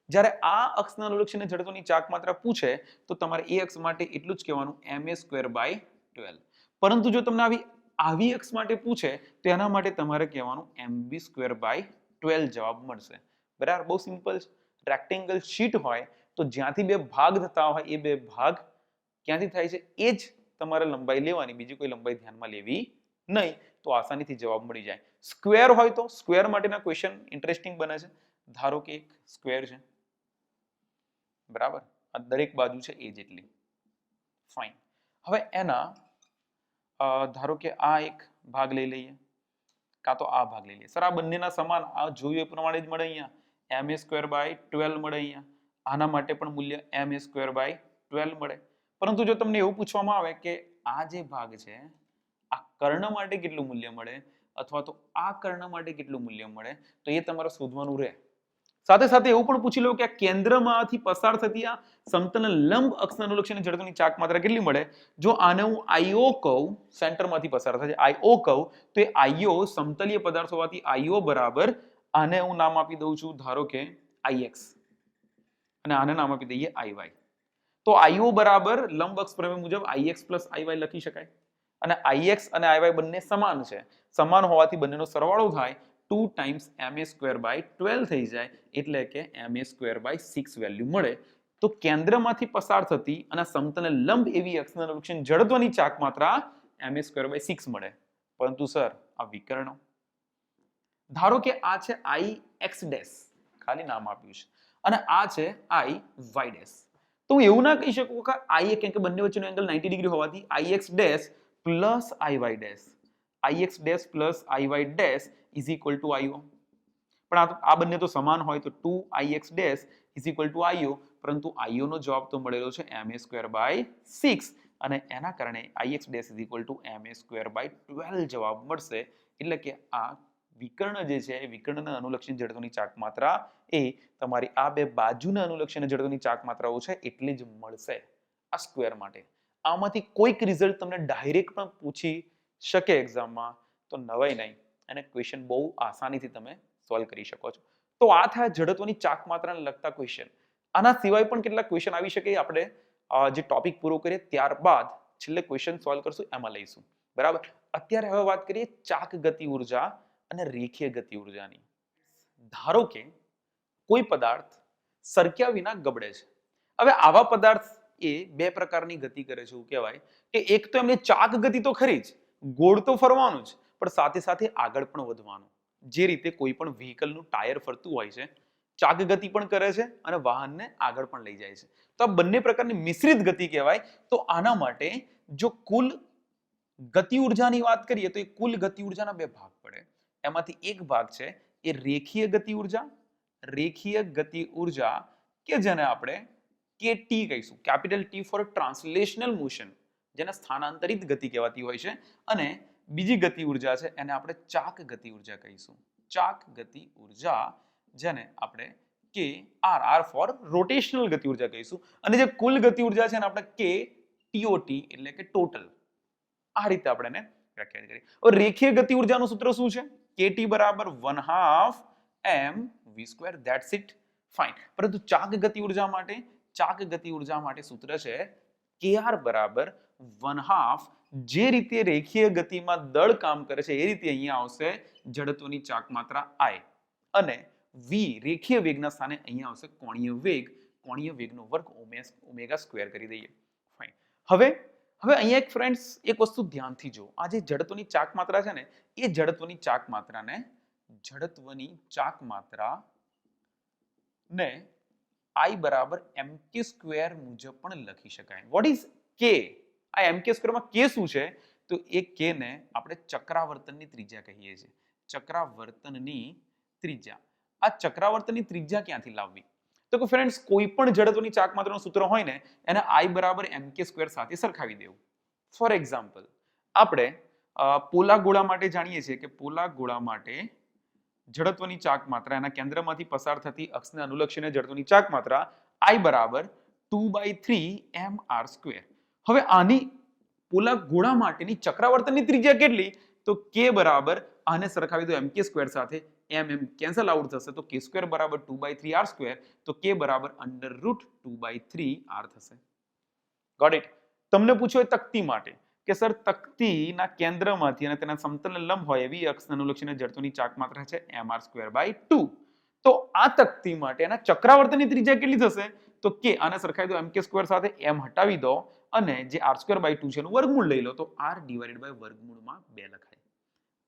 જ્યારે આ અક્ષના અનુલક્ષીને જડત્વની ચાક માત્રા પૂછે તો તમારે એ અક્ષ માટે એટલું જ કહેવાનું ma²/12. પરંતુ જો તમને આવી અક્ષ માટે પૂછે તો એના માટે તમારે કહેવાનું mb²/12 જવાબ મળશે. બરાબર, બહુ સિમ્પલ છે. રેક્ટેંગલ શીટ હોય તો જ્યાંથી બે ભાગ થતા હોય એ બે ભાગ ક્યાંથી થાય છે એ જ તમારે લંબાઈ લેવાની, બીજી કોઈ લંબાઈ ધ્યાનમાં લેવી નહીં, તો આસાનીથી જવાબ મળી જાય. સ્ક્વેર હોય તો સ્ક્વેર માટેના ક્વેશ્ચન ઇન્ટરેસ્ટિંગ બને છે. ધારો કે એક સ્ક્વેર છે, બરાબર, આ દરેક બાજુ છે એ જેટલી. ફાઇન. હવે એના ધારો કે આ એક ભાગ લઈ લઈએ કાં તો આ ભાગ લઈ લઈએ. સર આ બંનેના સમાન આ જોયું એ પ્રમાણે જ મળે. અહીંયા ma²/12 મળે. અહીંયા આના માટે પણ મૂલ્ય ma²/12 મળે. પરંતુ જો તમને એવું પૂછવામાં આવે કે આ જે ભાગ છે આ કર્ણ માટે કેટલું મૂલ્ય મળે અથવા તો આ કર્ણ માટે કેટલું મૂલ્ય મળે તો એ તમારે શોધવાનું રહે. સાથે સાથે એવું પણ પૂછી લો કે આ કેન્દ્રમાંથી પસાર થતી આ સમતલ લંબ અક્ષને અનુલક્ષીને જડત્વની ચાક માત્રા કેટલી મળે. જો આને હું IO કહું, સેન્ટરમાંથી પસાર થાય છે IO કહું, તો એ IO સમતલીય પદાર્થ હોવાથી IO બરાબર આને હું નામ આપી દઉં છું ધારો કે IX અને આને નામ આપી દઈએ IY. તો IO બરાબર લંબ અક્ષ પ્રમેય મુજબ IX + IY લખી શકાય. અને IX અને IY બંને સમાન છે. સમાન હોવાથી બંનેનો સરવાળો થાય 2 ટાઈમ્સ ma²/12 થઈ જાય એટલે કે ma²/6 વેલ્યુ મળે. તો કેન્દ્રમાંથી પસાર થતી અને સમતલ લંબ એવી અક્ષને અનુલક્ષીને જડત્વની ચાક માત્રા ma²/6 મળે. પરંતુ સર આ વિકર્ણ, ધારો કે આ છે IX', ખાલી નામ આપ્યું છે, અને આ છે IY'. તો હું એવું ના કહી શકું કે કેમ કે બંને વચ્ચેનો એંગલ 90 ડિગ્રી હોવાથી IX' + IY' = IO. પણ આ બંને તો સમાન હોય તો 2IX' = IO, પરંતુ IO નો જવાબ તો મળેલો છે ma²/6 અને એના કારણે IX' = ma²/12 જવાબ મળશે. એટલે કે આ વિકર્ણ જે છે એ વિકર્ણને અનુલક્ષીને જડત્વની ચાક માત્રા એ તમારી આ બે બાજુને અનુલક્ષીને જડત્વની ચાક માત્રાઓ છે એટલી જ મળશે આ સ્ક્વેર માટે. આમાંથી કોઈક રિઝલ્ટ તમને ડાયરેક્ટ પણ પૂછી શકે એક્ઝામમાં તો નવાઈ નહીં, અને ક્વેશ્ચન બહુ આસાનીથી તમે સોલ્વ કરી શકો છો. તો આ થયા જડત્વની ચાક માત્રાને લગતા ક્વેશ્ચન. આના સિવાય પણ કેટલાક ક્વેશ્ચન આવી શકે. આપણે જે ટોપિક પૂરો કરીએ ત્યારબાદ છેલ્લે ક્વેશ્ચન સોલ્વ કરશું એમાં લઈશું. બરાબર, અત્યારે હવે વાત કરીએ ચાક ગતિ ઉર્જા અને રેખીય ગતિ ઉર્જાની. ધારો કે કોઈ પદાર્થ સરક્યા વિના ગબડે છે. હવે આવા પદાર્થ એ બે પ્રકારની ગતિ કરે છે. એવું કહેવાય કે એક તો એમને ચાક ગતિ તો ખરી જ, ગોળ તો ફરવાનું જ, પણ સાથે સાથે આગળ પણ વધવાનું. જે રીતે કોઈ પણ વ્હીકલનું ટાયર ફરતું હોય છે, ચાક ગતિ પણ કરે છે અને વાહનને આગળ પણ લઈ જાય છે. તો આ બંને પ્રકારની મિશ્રિત ગતિ કહેવાય. તો આના માટે જો કુલ ગતિ ઉર્જાની વાત કરીએ તો એ કુલ ગતિ ઉર્જાના બે ભાગ પડે. એમાંથી એક ભાગ છે એ રેખીય ગતિ ઉર્જા. રેખીય ગતિ ઉર્જા કે જેને આપણે KT કહીશું, capital T for translational motion, જેને સ્થાનાંતરિત ગતિ કહેવાતી હોય છે. અને બીજી ગતિ ઉર્જા છે એને આપણે ચાક ગતિ ઉર્જા કહીશું. ચાક ગતિ ઉર્જા જેને આપણે R ફોર રોટેશનલ ગતિ ઉર્જા કહીશું. અને જે કુલ ગતિ ઉર્જા છે એને આપણે KTOT એટલે કે ટોટલ, આ રીતે આપણે એને વ્યાખ્યાયિત કરી. હવે રેખીય ગતિ ઉર્જાનું સૂત્ર શું છે? KT બરાબર 1/2 mv². That's it. ફાઇન. પરંતુ ચાક ગતિ ઉર્જા માટે સૂત્ર છે KR બરાબર 1/2. જે રીતે રેખીય ગતિમાં દળ કામ કરે છે એ રીતે અહીંયા આવશે જડત્વની ચાક માત્રા I, અને v રેખીય વેગના સ્થાને અહીંયા આવશે કોણીય વેગ. કોણીય વેગનો વર્ગ ω² કરી દઈએ. ફાઇન. હવે અહીંયા એક ફ્રેન્ડ્સ એક વસ્તુ ધ્યાનથી જો, આ જે જડત્વની ચાક માત્રા છે ને એ જડત્વની ચાક માત્રાને I બરાબર mk² મુજબ પણ લખી શકાય. What is k? આ mk² માં k શું છે? તો એ k ને આપણે ચક્રાવર્તનની ત્રિજ્યા કહીએ છીએ. ચક્રાવર્તનની ત્રિજ્યા. આ ચક્રાવર્તનની ત્રિજ્યા ક્યાંથી લાવવી? તો કે ફ્રેન્ડ્સ કોઈ પણ જડત્વની ચાક માત્રાનું સૂત્ર હોય ને એને I બરાબર mk² સાથે સરખાવી દેવું. ફોર એક્ઝામ્પલ આપણે પોલા ગોળા માટે જાણીએ છીએ કે પોલા ગોળા માટે જડત્વની ચાક માત્રા એના કેન્દ્રમાંથી પસાર થતી અક્ષને અનુલક્ષીને જડત્વની ચાક માત્રા I બરાબર 2/3 mr². હવે આની પોલા ગોળા માટેની ચક્રાવર્તનની ત્રિજ્યા કેટલી? તો k બરાબર આને સરખાવી દો mk² સાથે, m કેન્સલ આઉટ થશે તો k² બરાબર 2/3 r², તો k બરાબર √2/3 r થશે. Got it? તમને પૂછ્યો તકતી માટે કે સર તકતીના કેન્દ્રમાંથી અને તેના સમતલને લંબ હોય એવી અક્ષને અનુલક્ષીને જડત્વની ચાક માત્રા છે mr²/2. તો આ તકતી માટે એના ચક્રાવર્તનની ત્રિજ્યા કેટલી થશે? તો k આને સરખાવી દો mk² સાથે, m હટાવી દો અને જે r²/2 છે એનું વર્ગમૂળ લઈ લો તો r/વર્ગમૂળમાં 2 લખાય.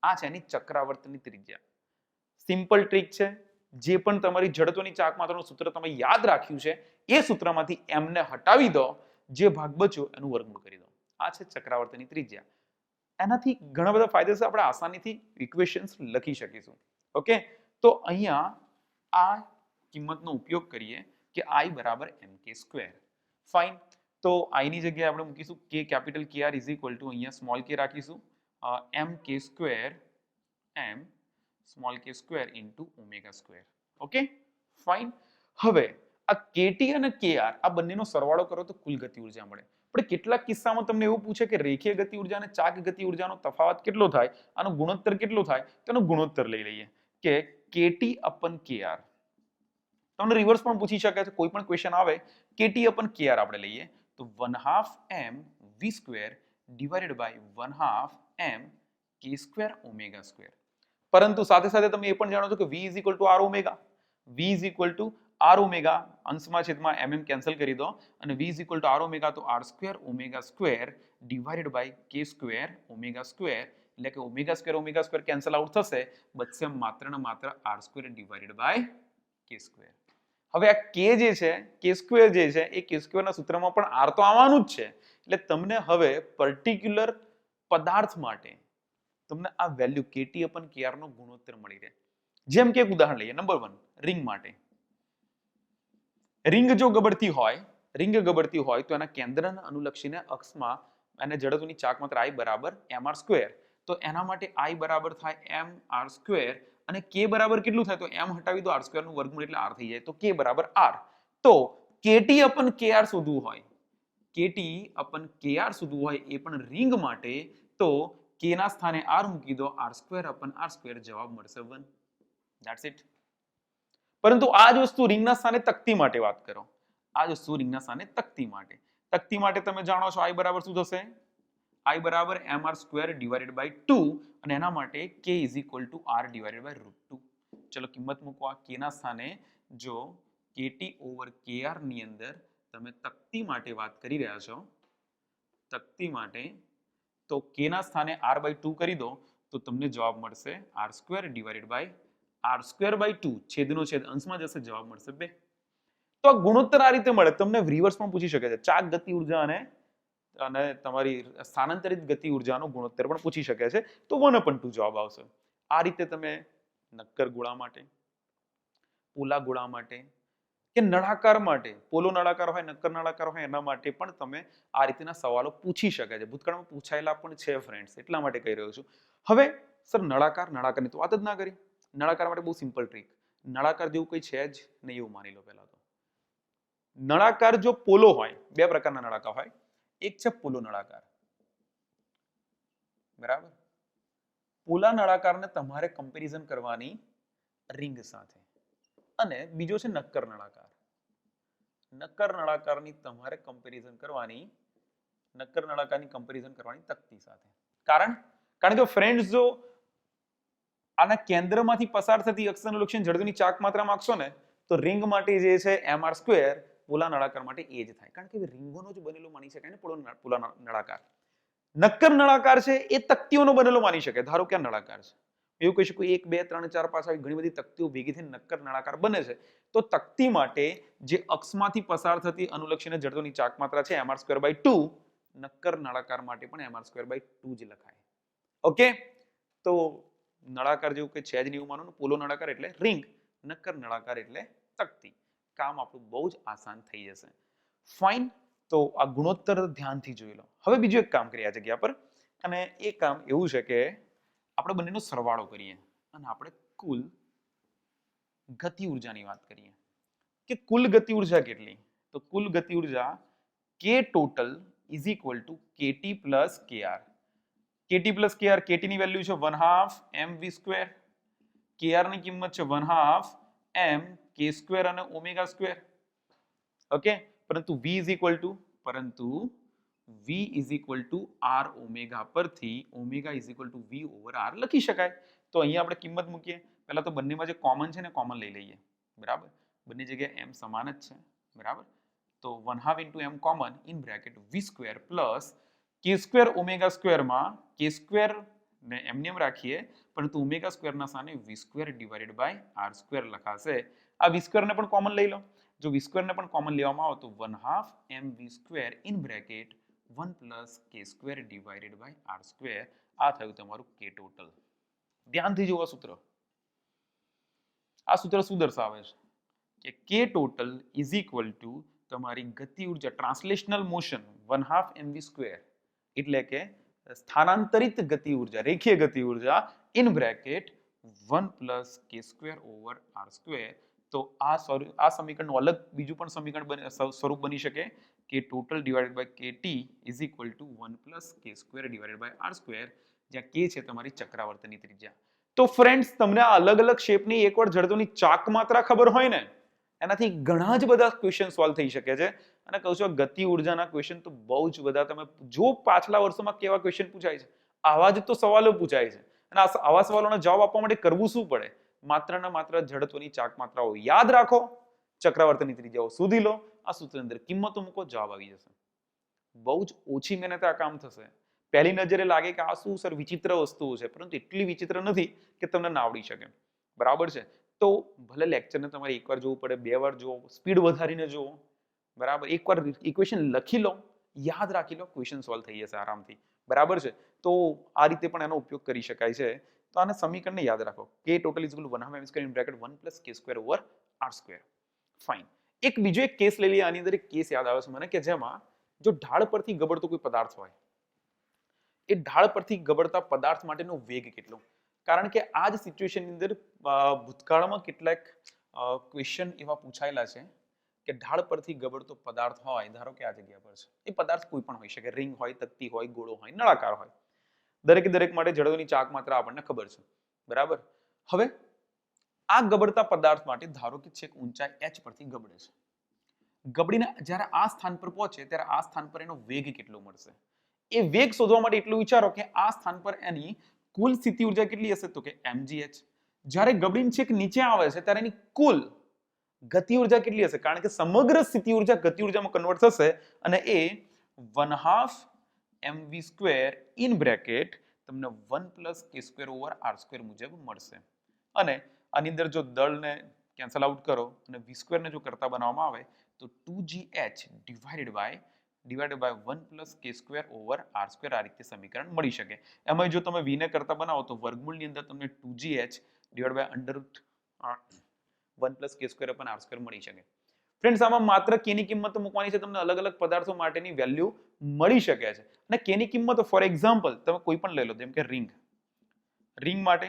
આ છે એની ચક્રાવર્તનની ત્રિજ્યા. સિમ્પલ ટ્રીક છે. જે પણ તમારી જડત્વની ચાક માત્રાનું સૂત્ર તમે યાદ રાખ્યું છે એ સૂત્રમાંથી m ને હટાવી દો, જે ભાગ બચ્યો એનું વર્ગમૂળ કરી દો. આ છે ચક્રાવર્તનની ત્રિજ્યા. એનાથી ઘણા બધા ફાયદા છે, આપણે આસાનીથી ઇક્વેશન્સ લખી શકીશું. ઓકે, તો અહીંયા આ કિંમતનો ઉપયોગ કરીએ કે I બરાબર mk². ફાઇન. તો I ની જગ્યાએ આપણે મૂકીશું k capital KR is equal to અહીંયા સ્મોલ k રાખીશું mk² m small k² into ω². Okay, fine. હવે આ KT અને KR આ બંનેનો સરવાળો કરો તો કુલ ગતિ ઉર્જા મળે. પણ કેટલાક કિસ્સામાં તમને એવું પૂછે કે રેખીય ગતિ ઉર્જા અને ચાક ગતિ ઉર્જાનો તફાવત કેટલો થાય, આનો ગુણોત્તર કેટલો થાય, તેનો ગુણોત્તર લઈ લઈએ કે KT/KR. તમને રિવર્સ પણ પૂછી શકે છે, કોઈ પણ ક્વેશ્ચન આવે KT/KR આપણે લઈએ તો 1/2 m v² divided by 1/2 m k² ω². પરંતુ સાથે સાથે તમે એ પણ જાણો છો કે v is equal to r omega. v is equal to r omega, અંશમાં છેદમાં mm કેન્સલ કરી દો અને v is equal to r omega તો r² ω² ડિવાઇડેડ બાય k² ω², એટલે કે ω² કેન્સલ આઉટ થશે, બચશે માત્ર ને માત્ર r² ડિવાઇડેડ બાય k². હવે આ k જે છે k² જે છે એ k² ના સૂત્રમાં પણ r તો આવવાનું જ છે. એટલે તમને હવે પર્ટિક્યુલર પદાર્થ માટે તમને આ વેલ્યુ KT/KR નો ગુણોત્તર મળી રહે. જેમ કે એક ઉદાહરણ લઈએ, નંબર 1 રિંગ માટે. રિંગ જો ગબડતી હોય તો એના કેન્દ્રને અનુલક્ષીને અક્ષમાં અને જડત્વની ચાક માત્રા I બરાબર mr². તો એના માટે I બરાબર થાય mr² અને k બરાબર કેટલું થાય તો m હટાવી દો, r² નું વર્ગમૂળ એટલે r થઈ જાય તો k બરાબર r. તો KT/KR શોધવું હોય, KT/KR શોધવું હોય એ પણ રિંગ માટે, તો k ના સ્થાને r મૂકી દો, r²/r², જવાબ મળશે 1. That's it. પરંતુ આ જ વસ્તુ રિંગના સ્થાને તકતી માટે વાત કરો. આ જ વસ્તુ રિંગના સ્થાને તકતી માટે. તકતી માટે તમે જાણો છો I બરાબર શું થશે? I બરાબર mr² ડિવાઇડેડ બાય 2 અને એના માટે k is equal to r divided by √2. ચલો કિંમત મૂકો. આ k ના સ્થાને જો KT/KR ની અંદર તમે તકતી માટે વાત કરી રહ્યા છો, તકતી માટે, તો k ના સ્થાને r/2 કરી દો તો તમને જવાબ મળશે r² ડિવાઇડેડ બાય r²/2, છેદનો છેદ અંશમાં જશે, જવાબ મળશે 2. તો આ ગુણોત્તર આ રીતે મળે. તમને રિવર્સ પણ પૂછી શકે છે, ચાક ગતિ ઉર્જા અને તમારી સ્થાનાંતરિત ગતિ ઉર્જાનો ગુણોત્તર પણ પૂછી શકે છે, તો 1/2 જવાબ આવશે. આ રીતે તમે નક્કર ગોળા માટે, પોલા ગોળા માટે કે નળાકાર માટે, પોલો નળાકાર હોય, નક્કર નળાકાર હોય, એના માટે પણ તમે આ રીતના સવાલો પૂછી શકે છે. ભૂતકાળમાં પૂછાયેલા પણ છે ફ્રેન્ડ્સ, એટલા માટે કહી રહ્યો છું. હવે સર નળાકારની તો વાત જ ના કરી. નળાકાર માટે બહુ સિમ્પલ ટ્રીક. નળાકાર જેવું કોઈ છે જ નહીં એવું માની લો. પહેલા તો નળાકાર જો પોલો હોય, બે પ્રકારના નળાકાર હોય. એક છે પોલો નળાકાર, બરાબર. પોલા નળાકારને તમારે કમ્પેરિઝન કરવાની રિંગ સાથે, અને બીજો છે નક્કર નળાકાર. નક્કર નળાકારની તમારે કમ્પેરિઝન કરવાની તકતી સાથે. કારણ કે ફ્રેન્ડ્સ જો આના કેન્દ્રમાંથી પસાર થતી અક્ષ અનુલક્ષીને જડત્વની ચાક માત્રા માંગશો ને તો રિંગ માટે જે છે mr², પોલા નળાકાર માટે એ જ થાય. કારણ કે રિંગોનો જ બનેલો માની શકાય ને પોલા નળાકાર. નક્કર નળાકાર છે એ તકતીઓનો બનેલો માની શકાય. ધારો કે આ નળાકાર છે, એવું કહી શકું 1 2 3 4 5 આવી ઘણી બધી તકતીઓ ભેગી થઈને નક્કર નળાકાર બને છે. તો તકતી માટે જે અક્ષમાંથી પસાર થતી અનુલક્ષીને જડત્વની ચાક માત્રા છે mr²/2, નક્કર નળાકાર માટે પણ mr²/2 જ લખાય. ઓકે, તો નળાકાર જેવું કે છે જ નહીં એવું માનો ને. પોલો નળાકાર એટલે રિંગ, નક્કર નળાકાર એટલે તકતી. કામ આપણું બહુ જ આસાન થઈ જશે. ફાઇન. તો આ ગુણોત્તર ધ્યાનથી જોઈ લો. હવે બીજું એક કામ કરીએ આ જગ્યા પર, અને એ કામ એવું છે કે આપણે બંનેનો સરવાળો કરીએ અને આપણે કુલ ગતિ ઉર્જાની વાત કરીએ કે કુલ ગતિ ઉર્જા કેટલી. તો કુલ ગતિ ઉર્જા K total is equal to KT plus KR. KT plus KR, KT ની વેલ્યુ છે 1/2 mv સ્ક્વેર, કેઆર ની કિંમત છે 1/2 m કે સ્ક્વેર અને ઓમેગા સ્ક્વેર. ઓકે, પરંતુ v is equal to r omega પરથી omega is equal to v over r લખી શકાય. તો અહીંયા આપણે કિંમત મૂકીએ. પહેલા તો બંનેમાં જે કોમન છે ને કોમન લઈ લઈએ. બરાબર, બંને જગ્યાએ m સમાન જ છે. બરાબર, તો 1/2 into m common in bracket v square plus કે સ્ક્વેર ઓમેગા સ્ક્વેરમાં કે સ્ક્વેર ને એમને એમ રાખીએ, પરંતુ ઓમેગા સ્ક્વેરના સ્થાને v square divided by r square લખાશે. આ v સ્ક્વેર ને પણ કોમન લઈ લો. જો v સ્ક્વેર ને પણ કોમન લેવામાં આવે તો 1/2 mv square in bracket 1 plus કે square divided by r square. આ થયું તમારું કે ટોટલ. ધ્યાનથી જુઓ સૂત્ર. આ સૂત્ર શું દર્શાવે છે કે કે ટોટલ ઇઝ ઇક્વલ ટુ તમારી ગતિ ઉર્જા ટ્રાન્સલેશનલ મોશન 1/2 mv સ્ક્વેર એટલે કે સ્થાનાંતરિત ગતિ ઉર્જા, રેખીય ગતિ ઉર્જા ઇન બ્રેકેટ 1 પ્લસ કે સ્ક્વેર ઓવર r સ્ક્વેર. તો આ સમીકરણનું અલગ બીજું પણ સમીકરણ સ્વરૂપ બની શકે K total divided by KT is equal to 1 plus કે square divided by r square, જ્યાં કે છે તમારી ચક્રાવર્તનની ત્રિજ્યા. તો ફ્રેન્ડ્સ, તમને આ અલગ અલગ શેપની એકવાર જડત્વની ચાક માત્રા ખબર હોય ને, એનાથી ઘણા જ બધા ક્વેશ્ચન સોલ્વ થઈ શકે છે. અને કહું છું, ગતિ ઉર્જાના ક્વેશ્ચન તો બહુ જ બધા, તમે જો પાછલા વર્ષોમાં કેવા ક્વેશ્ચન પૂછાય છે, આવા જ તો સવાલો પૂછાય છે. અને આવા સવાલોના જવાબ આપવા માટે કરવું શું પડે? માત્ર ને માત્ર જડત્વની ચાક માત્રાઓ યાદ રાખો, ચક્રાવર્તનની ત્રિજ્યાઓ શોધી લો, આ સૂત્રની અંદર કિંમતો મૂકો, જવાબ આવી જશે. બહુ જ ઓછી મહેનતે આ કામ થશે. પહેલી નજરે લાગે કે આ શું સર વિચિત્ર વસ્તુઓ છે, પરંતુ એટલી વિચિત્ર નથી કે તમને ના આવડી શકે. બરાબર છે. તો ભલે લેક્ચરને તમારે એકવાર જોવું પડે, 2 વાર જુઓ, સ્પીડ વધારીને જુઓ. બરાબર, એકવાર ઇક્વેશન લખી લો, યાદ રાખી લો, ક્વેશ્ચન સોલ્વ થઈ જશે આરામથી. બરાબર છે. તો આ રીતે પણ એનો ઉપયોગ કરી શકાય છે. તો આના સમીકરણને યાદ રાખો. K total is equal to 1/2 m square in bracket 1 plus કે square over r square. Fine. એક બીજો એક કેસ લઈ લઈએ. આની અંદર એક કેસ યાદ આવે છે મને કે જેમાં જો ઢાળ પરથી ગબડતો કોઈ પદાર્થ હોય, એ ઢાળ પરથી ગબડતા પદાર્થ માટેનો વેગ કેટલો? કારણ કે આ જ સિચ્યુએશનની અંદર ભૂતકાળમાં કેટલાક ક્વેશ્ચન એવા પૂછાયેલા છે કે ઢાળ પરથી ગબડતો પદાર્થ હોય, ધારો કે આ જગ્યા પર છે, એ પદાર્થ કોઈ પણ હોઈ શકે, રિંગ હોય, તકતી હોય, ગોળો હોય, નળાકાર હોય. દરેક માટે જડત્વની ચાક માત્રા આપણને ખબર છે. બરાબર. હવે આ ગબડતા પદાર્થ માટે ધારો કે છેક ઊંચાઈ h પરથી ગબડે છે. ગબડીને જ્યારે આ સ્થાન પર પહોંચે ત્યારે આ સ્થાન પર એનો વેગ કેટલો મળશે? એ વેગ શોધવા માટે એટલું વિચારો કે આ સ્થાન પર એની કુલ સ્થિતિ ઉર્જા કેટલી હશે? તો કે mgh. જ્યારે ગબડીને છેક નીચે આવે છે ત્યારે એની કુલ ગતિ ઉર્જા કેટલી હશે? કારણ કે સમગ્ર સ્થિતિ ઉર્જા ગતિ ઉર્જામાં કન્વર્ટ થશે અને એ 1/2 mv સ્ક્વેર ઇન બ્રેકેટ તમને 1 પ્લસ કે સ્ક્વેર ઓવર r સ્ક્વેર મુજબ મળશે. અને આની અંદર જો દળને કેન્સલ આઉટ કરો અને v સ્ક્વેર ને જો કરતા બનાવવામાં આવે તો 2gh ડિવાઇડેડ બાય 1 પ્લસ કે સ્ક્વેર ઓવર r સ્ક્વેર. આ રીતે સમીકરણ મળી શકે. એમાં જો તમે v ને કરતા બનાવો તો વર્ગમૂળની અંદર તમને 2gh divide by under root 1 plus કે સ્ક્વેર અપન r સ્ક્વેર મળી શકે. ફ્રેન્ડ્સ, આમાં માત્ર k ની કિંમત મૂકવાની છે, તમને અલગ અલગ પદાર્થો માટેની વેલ્યુ મળી શકે છે. અને k ની કિંમત ફોર એક્ઝામ્પલ તમે કોઈ પણ લઈ લો, જેમ કે રિંગ માટે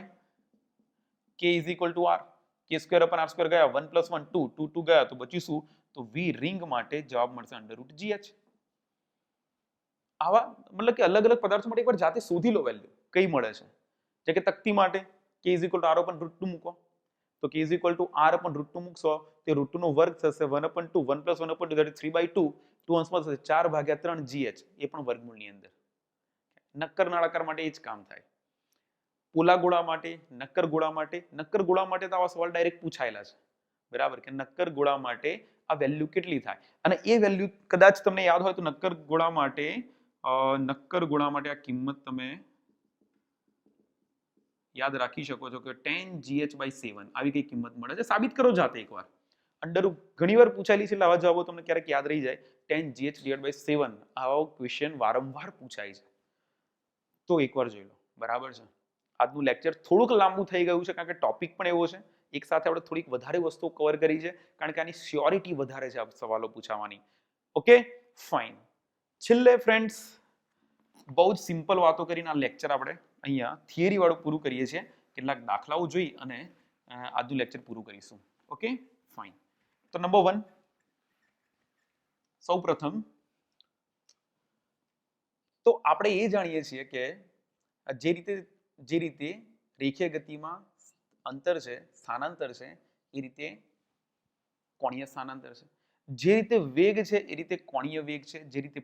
k is equal to r, કે સ્ક્વેર અપન r સ્ક્વેર ગયા, 1 પ્લસ 1 2 2 ગયા તો બચ્યું શું? તો v રિંગ માટે જવાબ મળશે અંડર રૂટ gh. આવા મતલબ કે અલગ અલગ પદાર્થો માટે એકવાર જાતે શોધી લો વેલ્યુ કઈ મળે છે. જે કે તકતી માટે k is equal to r અપન route 2 મૂકો તો k is equal to r અપન route 2 મૂકશો તે રૂટ 2 નો વર્ગ થશે 1 અપન 2 1 પ્લસ 1 અપન 2 ધેટ ઇઝ 3/2 2 અંશમાં થશે 4/3 gh. એ પણ વર્ગમૂળની અંદર. નક્કર નળાકાર માટે એ જ કામ થાય. પોલા ગોળા માટે, નક્કર ગોળા માટે તો આવા સવાલ ડાયરેક્ટ પૂછાયેલા છે. બરાબર, કે નક્કર ગોળા માટે આ વેલ્યુ કેટલી થાય? અને એ વેલ્યુ કદાચ તમને યાદ હોય તો નક્કર ગોળા માટે આ કિંમત તમે યાદ રાખી શકો છો કે 10gh/7 આવી કઈ કિંમત મળે છે. સાબિત કરો જાતે એકવાર. અંડર ઘણી વાર પૂછાયેલી છે એટલે આવા જવાબો તમને ક્યારેક યાદ રહી જાય. 10gh/7 આવો ક્વેશ્ચન વારંવાર પૂછાય છે. તો એકવાર જોઈ લો. બરાબર છે. આજનું લેક્ચર થોડુંક લાંબુ થઈ ગયું છે કારણ કે ટોપિક પણ એવો છે. એક સાથે આપણે થોડીક વધારે વસ્તુઓ કવર કરી છે કારણ કે આની સ્યોરિટી વધારે છે આ સવાલો પૂછાવાની. Okay fine. છેલ્લે ફ્રેન્ડ્સ બહુ જ સિમ્પલ વાતો કરીને આ લેક્ચર આપણે અહીંયા થિયરી વાળું પૂરું કરીએ છીએ. કેટલાક દાખલાઓ જોઈ અને આજનું લેક્ચર પૂરું કરીશું. Okay fine. તો નંબર 1 સૌ પ્રથમ તો આપણે એ જાણીએ છીએ કે જે રીતે રેખીય ગતિમાં અંતર છે, સ્થાનાંતર છે, એ રીતે કોણીય સ્થાનાંતર છે. જે રીતે વેગ છે એ રીતે કોણીય વેગ છે. જે રીતે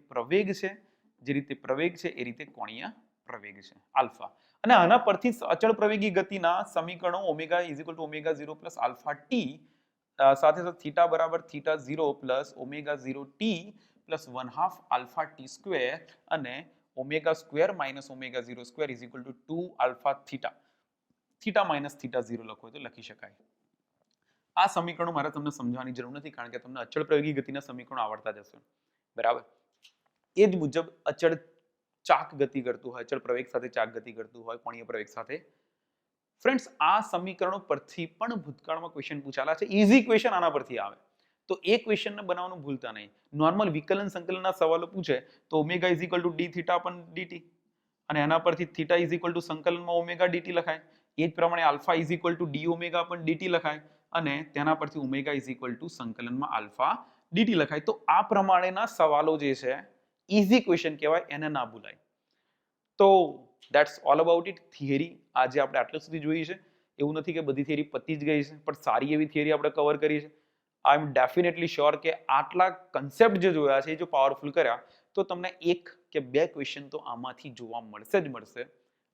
પ્રવેગ છે એ રીતે કોણીય પ્રવેગ છે આલ્ફા. અને આના પરથી અચળ પ્રવેગી ગતિના સમીકરણો omega is equal to omega 0 plus alpha t સાથે સાથે થીટા બરાબર theta 0 plus omega 0 t plus 1/2 alpha t square અને omega square minus omega 0 square is equal to 2 alpha theta. Theta minus theta 0 લખો તો લખી શકાય. આ સમીકરણો મારે તમને સમજાવવાની જરૂર નથી કારણ કે તમને અચળ પ્રવેગી ગતિના સમીકરણો આવડતા જ હશે. બરાબર. એ જ મુજબ અચળ ચાક ગતિ કરતું હોય, અચળ પ્રવેગ સાથે ચાક ગતિ કરતું હોય, કોણીય પ્રવેગ સાથે. ફ્રેન્ડ્સ આ સમીકરણો પરથી પણ ભૂતકાળમાં ક્વેશ્ચન પૂછાયેલા છે. ઈઝી ક્વેશ્ચન આના પરથી આવે. તો એ ક્વેશ્ચનને બનાવવાનું ભૂલતા નહીં. નોર્મલ વિકલન સંકલનના સવાલો પૂછે તો omega is equal to d theta upon dt અને એના પરથી થીટા ઇઝ ઇક્વલ ટુ સંકલનમાં ઓમેગા ડીટી લખાય. એ જ પ્રમાણે alpha is equal to d omega upon dt લખાય અને તેના પરથી ઓમેગા ઇઝ ઇક્વલ ટુ સંકલનમાં આલ્ફા ડીટી લખાય. તો આ પ્રમાણેના સવાલો જે છે ઈઝી ક્વેશ્ચન કહેવાય, એને ના ભૂલાય. તો that's all about it. Theory આજે આપણે આટલા સુધી જોઈ છે. એવું નથી કે બધી થિયરી પતી જ ગઈ છે, પણ સારી એવી થિયરી આપણે કવર કરી છે. આઈ એમ ડેફિનેટલી શ્યોર કે આટલા કન્સેપ્ટ જે જોયા છે એ જો પાવરફુલ કર્યા તો તમને 1 કે 2 ક્વેશ્ચન તો આમાંથી જોવા મળશે જ મળશે.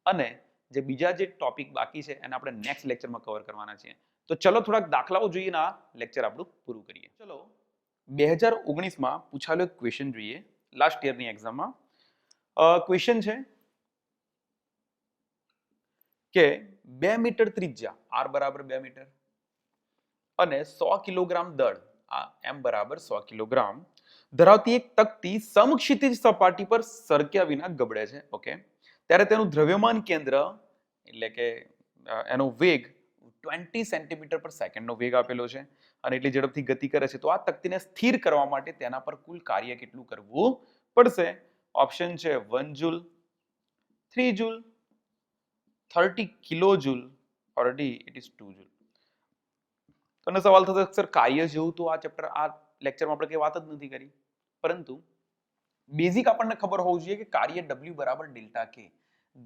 અને જે બીજા જે ટોપિક બાકી છે એને આપણે નેક્સ્ટ લેક્ચરમાં કવર કરવાના છીએ. તો ચલો થોડાક દાખલાઓ જોઈએ આ લેક્ચર આપણું પૂરું કરીએ. ચલો 2019માં પૂછાયેલો એક ક્વેશ્ચન જોઈએ લાસ્ટ યરની એક્ઝામમાં. ક્વેશ્ચન છે કે 2 મીટર ત્રિજ્યા r બરાબર 2 મીટર અને 100 કિલોગ્રામ દળ m બરાબર 100 કિલોગ્રામ ધરાવતી એક તકતી સમક્ષિતિજ સપાટી પર સરક્યા વિના ગબડે છે. ઓકે. ત્યારે તેનું દ્રવ્યમાન કેન્દ્ર એટલે કે એનો વેગ 20 સેન્ટીમીટર પર સેકન્ડનો વેગ આપેલો છે અને એટલી ઝડપથી ગતિ કરે છે. તો આ તકતીને સ્થિર કરવા માટે તેના પર કુલ કાર્ય કેટલું કરવું પડશે? ઓપ્શન છે 1 joule, 3 joule, 30 kilo joule or D it is 2 joule. તમને સવાલ થશે સર કાર્ય જેવું તો આ ચેપ્ટર આ લેક્ચરમાં આપણે કઈ વાત જ નથી કરી, પરંતુ બેઝિક આપણને ખબર હોવું જોઈએ કે કાર્ય W બરાબર ડેલ્ટા કે.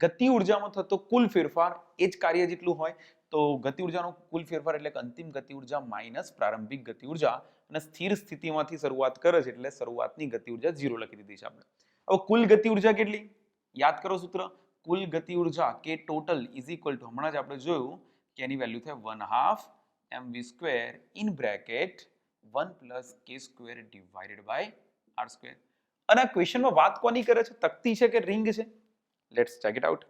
ગતિ ઉર્જામાં થતો કુલ ફેરફાર એ જ કાર્ય જેટલું હોય. તો ગતિ ઉર્જાનો કુલ ફેરફાર એટલે કે અંતિમ ગતિ ઉર્જા માઇનસ પ્રારંભિક ગતિ ઉર્જા અને સ્થિર સ્થિતિમાંથી શરૂઆત કરે છે એટલે શરૂઆતની ગતિ ઉર્જા 0 લખી દીધી છે આપણે. હવે કુલ ગતિ ઉર્જા કેટલી? યાદ કરો સૂત્ર. કુલ ગતિ ઉર્જા K total is equal two હમણાં જ આપણે જોયું કે એની વેલ્યુ થાય 1/2 mv square in bracket 1 plus કે square divided by r square. અને આ ક્વેશ્ચનમાં વાત કોની કરે છે? તકતી છે કે રિંગ છે? Let's check it out.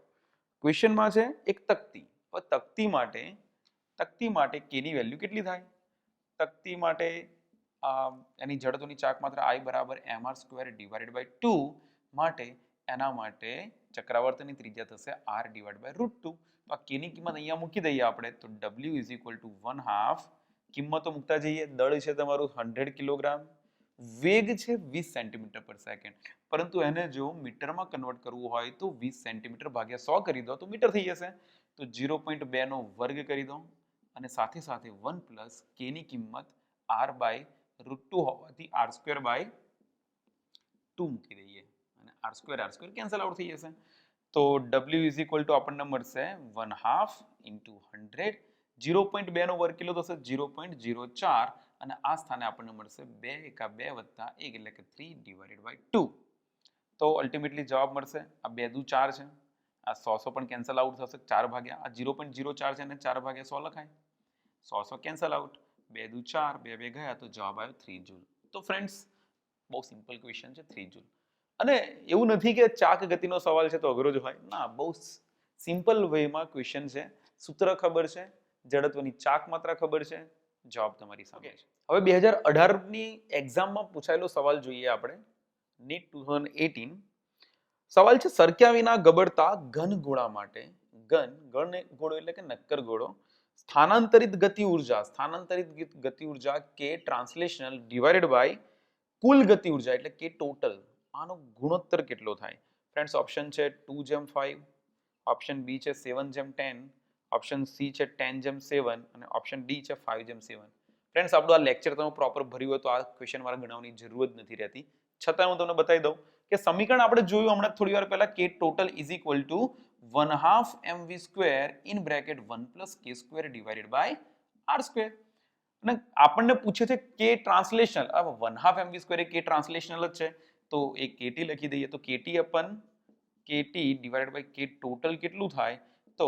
ક્વેશ્ચનમાં છે એક તકતી. હવે તકતી માટે કે ની વેલ્યુ કેટલી થાય? તકતી માટે એની જડત્વની ચાક માત્રા I બરાબર mr સ્ક્વેર ડિવાઇડેડ બાય 2 માટે એના માટે ચક્રાવર્તનની ત્રિજ્યા થશે r ડિવાઇડ બાય √2. તો આ k ની કિંમત અહીંયા મૂકી દઈએ આપણે તો w ઇઝ ઇક્વલ ટુ 1/2 કિંમતો મૂકતા જઈએ. દળ છે તમારું 100 કિલોગ્રામ, વેગ છે 20 સેન્ટીમીટર પર સેકન્ડ, પરંતુ એને જો મીટરમાં કન્વર્ટ કરવું હોય તો 20 સેન્ટીમીટર ભાગ્યા 100 કરી દો તો મીટર થઈ જશે. તો 0.2 નો વર્ગ કરી દો અને સાથે સાથે 1 પ્લસ કે ની કિંમત r બાય √2 હોવાથી r સ્ક્વેર બાય 2 મૂકી દઈએ અને r સ્ક્વેર કેન્સલ આઉટ થઈ જશે. તો w ઇઝ ઇક્વલ ટુ આપણને મળશે 1/2 ઇન્ટુ 100. 0.2 નો વર્ગ કેટલો થશે? 0.04 અને આ સ્થાને આપણને મળશે 2 એકા 2 વત્તા 1 એટલે કે 3 ડિવાઇડેડ બાય 2. તો અલ્ટિમેટલી જવાબ મળશે આ 2 દુ 4 છે, આ 100 પણ કેન્સલ આઉટ થશે. 4 ભાગ્યા આ 0.04 છે અને 4 ભાગ્યા 100 લખાય. 100 કેન્સલ આઉટ. 2 દુ 4, 2 2 ગયા તો જવાબ આવ્યો 3 જૂલ. તો ફ્રેન્ડ્સ બહુ સિમ્પલ ક્વેશ્ચન છે 3 જૂલ. અને એવું નથી કે ચાક ગતિનો સવાલ છે તો અઘરો જ હોય ના, બહુ સિમ્પલ વેમાં ક્વેશ્ચન છે. સૂત્ર ખબર છે, જડત્વની ચાક માત્રા ખબર છે, જવાબ તમારી સામે છે. હવે 2018 ની એક્ઝામમાં પૂછાયેલો સવાલ જોઈએ આપણે. નીટ 2018 સવાલ છે સરક્યા વિના ગબડતા ઘન ગોળા માટે. ઘન ગોળો એટલે કે નક્કર ગોળો સ્થાનાંતરિત ગતિ ઉર્જા કે ટ્રાન્સલેશનલ ડિવાઇડેડ બાય કુલ ગતિ ઉર્જા એટલે કે ટોટલ, આનો ગુણોત્તર કેટલો થાય? ફ્રેન્ડ્સ ઓપ્શન છે 2:5, ઓપ્શન બી છે 7:10, ઓપ્શન સી છે 10:7 અને ઓપ્શન ડી છે 5:7. ફ્રેન્ડ્સ આપણું આ લેક્ચર તમે પ્રોપર ભર્યું હોય તો આ ક્વેશ્ચન મારે ગણવાની જરૂર જ નથી રહેતી. છતાં હું તમને બતાવી દઉં કે સમીકરણ આપણે જોયું હમણાં થોડી વાર પહેલા K total is equal to 1/2 mv square in bracket 1 + k square divided by r square. અને આપણને પૂછે છે કે ટ્રાન્સલેશનલ, હવે 1/2 mv સ્ક્વેર એ કે ટ્રાન્સલેશનલ જ છે તો એ kt લખી દઈએ તો kt અપન kt ડિવાઇડેડ બાય કે ટોટલ કેટલું થાય? તો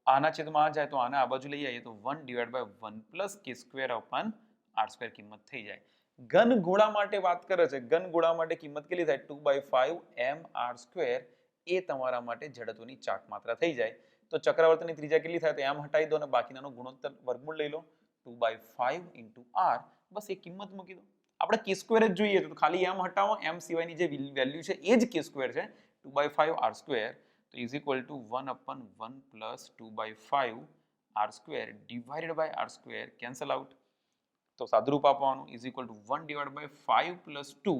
આના છેદમાં આ જાય તો આને આ બાજુ લઈ આવીએ તો 1 divide by 1 + k square upon r square કિંમત થઈ જાય. ઘન ગોળા માટે વાત કરે છે, ઘન ગોળા માટે કિંમત કેટલી થાય? 2/5 mr સ્ક્વેર એ તમારા માટે જડત્વની ચાક માત્રા થઈ જાય. તો ચક્રવર્તીની ત્રિજ્યા કેટલી થાય? તો m હટાવી દો અને બાકીનાનો ગુણોત્તર વર્ગમૂળ લઈ લો 2/5 * r, બસ એ કિંમત મૂકી દો. આપણે k સ્ક્વેર જ જોઈએ તો ખાલી m હટાવો, m સિવાયની જે વેલ્યુ છે એ જ k સ્ક્વેર છે 2/5 r સ્ક્વેર, તો is equal to 1/1 + 2/5 r square divided by r square cancel out. તો સાદુરૂપ આપવાનું is equal to 1 divide by 5 + 2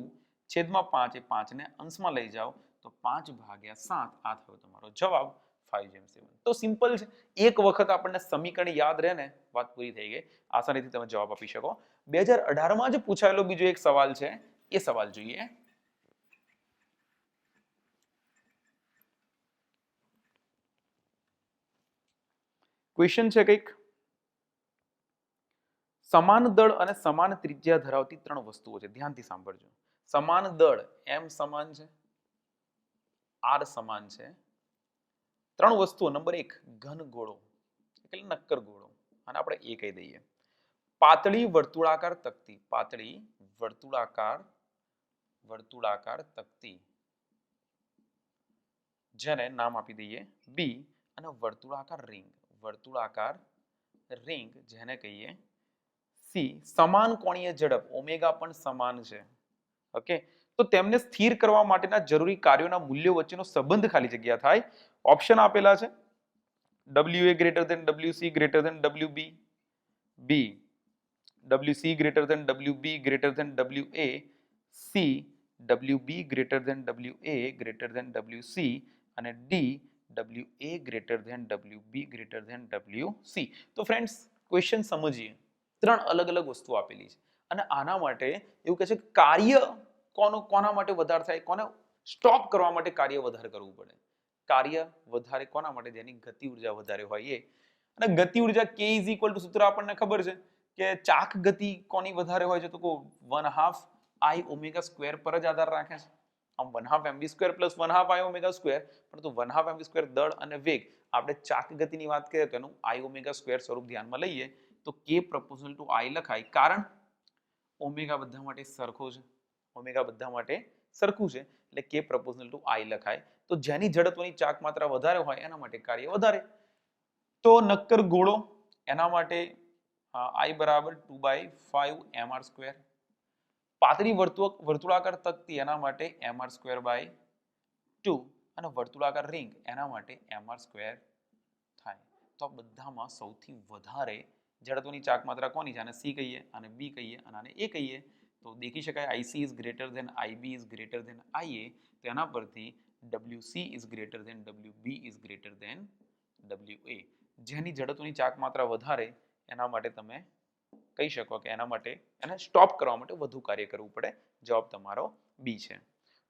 છેદમાં 5 એ 5 ને અંશમાં લઈ જાઓ તો 5/7 આ થયો તમારો જવાબ 5:7. તો સિમ્પલ છે, એક વખત આપણને સમીકરણ યાદ રહે ને વાત પૂરી થઈ ગઈ, આસાનીથી તમે જવાબ આપી શકો. 2018માં જ પૂછાયેલો બીજો એક સવાલ છે, એ સવાલ જોઈએ. ક્વેશ્ચન છે કંઈક, સમાન દળ અને સમાન ત્રિજ્યા ધરાવતી ત્રણ વસ્તુઓ છે, ધ્યાનથી સાંભળજો. સમાન દળ m સમાન છે, r સમાન છે. ત્રણ વસ્તુઓ. નંબર 1 ઘન ગોળો એટલે નક્કર ગોળો, અને આપણે એ કહી દઈએ. પાતળી વર્તુળાકાર તકતી, પાતળી વર્તુળાકાર તકતી જેને નામ આપી દઈએ બી, અને વર્તુળાકાર રિંગ જેને કહીએ સી. સમાન કોણીય ઝડપ ઓમેગા પણ સમાન છે. ઓકે, તો તેમને સ્થિર કરવા માટેના જરૂરી કાર્યોના મૂલ્યો વચ્ચેનો સંબંધ ખાલી જગ્યા થાય. ઓપ્શન આપેલા છે WA > WC > WB, B WC > WB > WA, C WB > WA > WC અને D WA > WB > WC. તો ફ્રેન્ડ્સ ક્વેશ્ચન સમજીએ. ત્રણ અલગ અલગ વસ્તુ આપેલી છે અને આના માટે એવું કહે છે કે કાર્ય કોના માટે વધારે થાય, કોને સ્ટોપ કરવા માટે કાર્ય વધારે કરવું પડે. કાર્ય વધારે કોના માટે? જેની ગતિ ઉર્જા વધારે હોય એ. અને ગતિ ઉર્જા k = સૂત્ર આપણને ખબર છે કે ચાક ગતિ કોની વધારે હોય છે? તો 1/2 I ઓમેગા સ્ક્વેર પર જ આધાર રાખે છે. આમ 1/2 mv square + 1/2 I omega square, પરંતુ 1/2 mv સ્ક્વેર દળ અને વેગ, આપણે ચાક ગતિની વાત કરીએ તો એનું I ઓમેગા સ્ક્વેર સ્વરૂપ ધ્યાનમાં લઈએ તો k proportional to I લખાય, કારણ ઓમેગા બધા માટે સરખો છે, ઓમેગા બધા માટે સરખું છે એટલે k proportional to I લખાય. તો જેની જડત્વની ચાક માત્રા વધારે હોય એના માટે કાર્ય વધારે. તો નક્કર ગોળો એના માટે I બરાબર 2/5 mr સ્ક્વેર. પાતળી વર્તુળાકાર તકતી એના માટે mr સ્ક્વેર બાય 2, અને વર્તુળાકાર રિંગ એના માટે mr સ્ક્વેર થાય. તો આ બધામાં સૌથી વધારે જડત્વની ચાક માત્રા કોની છે? આને C કહીએ, આને B કહીએ અને આને A કહીએ. તો દેખી શકાય IC is greater than IB is greater than IA. તેના પરથી WC is greater than WB is greater than WA. જેની જડત્વની ચાક માત્રા વધારે એના માટે તમે કહી શકો કે એના માટે એને સ્ટોપ કરવા માટે વધુ કાર્ય કરવું પડે. જવાબ તમારો બી છે.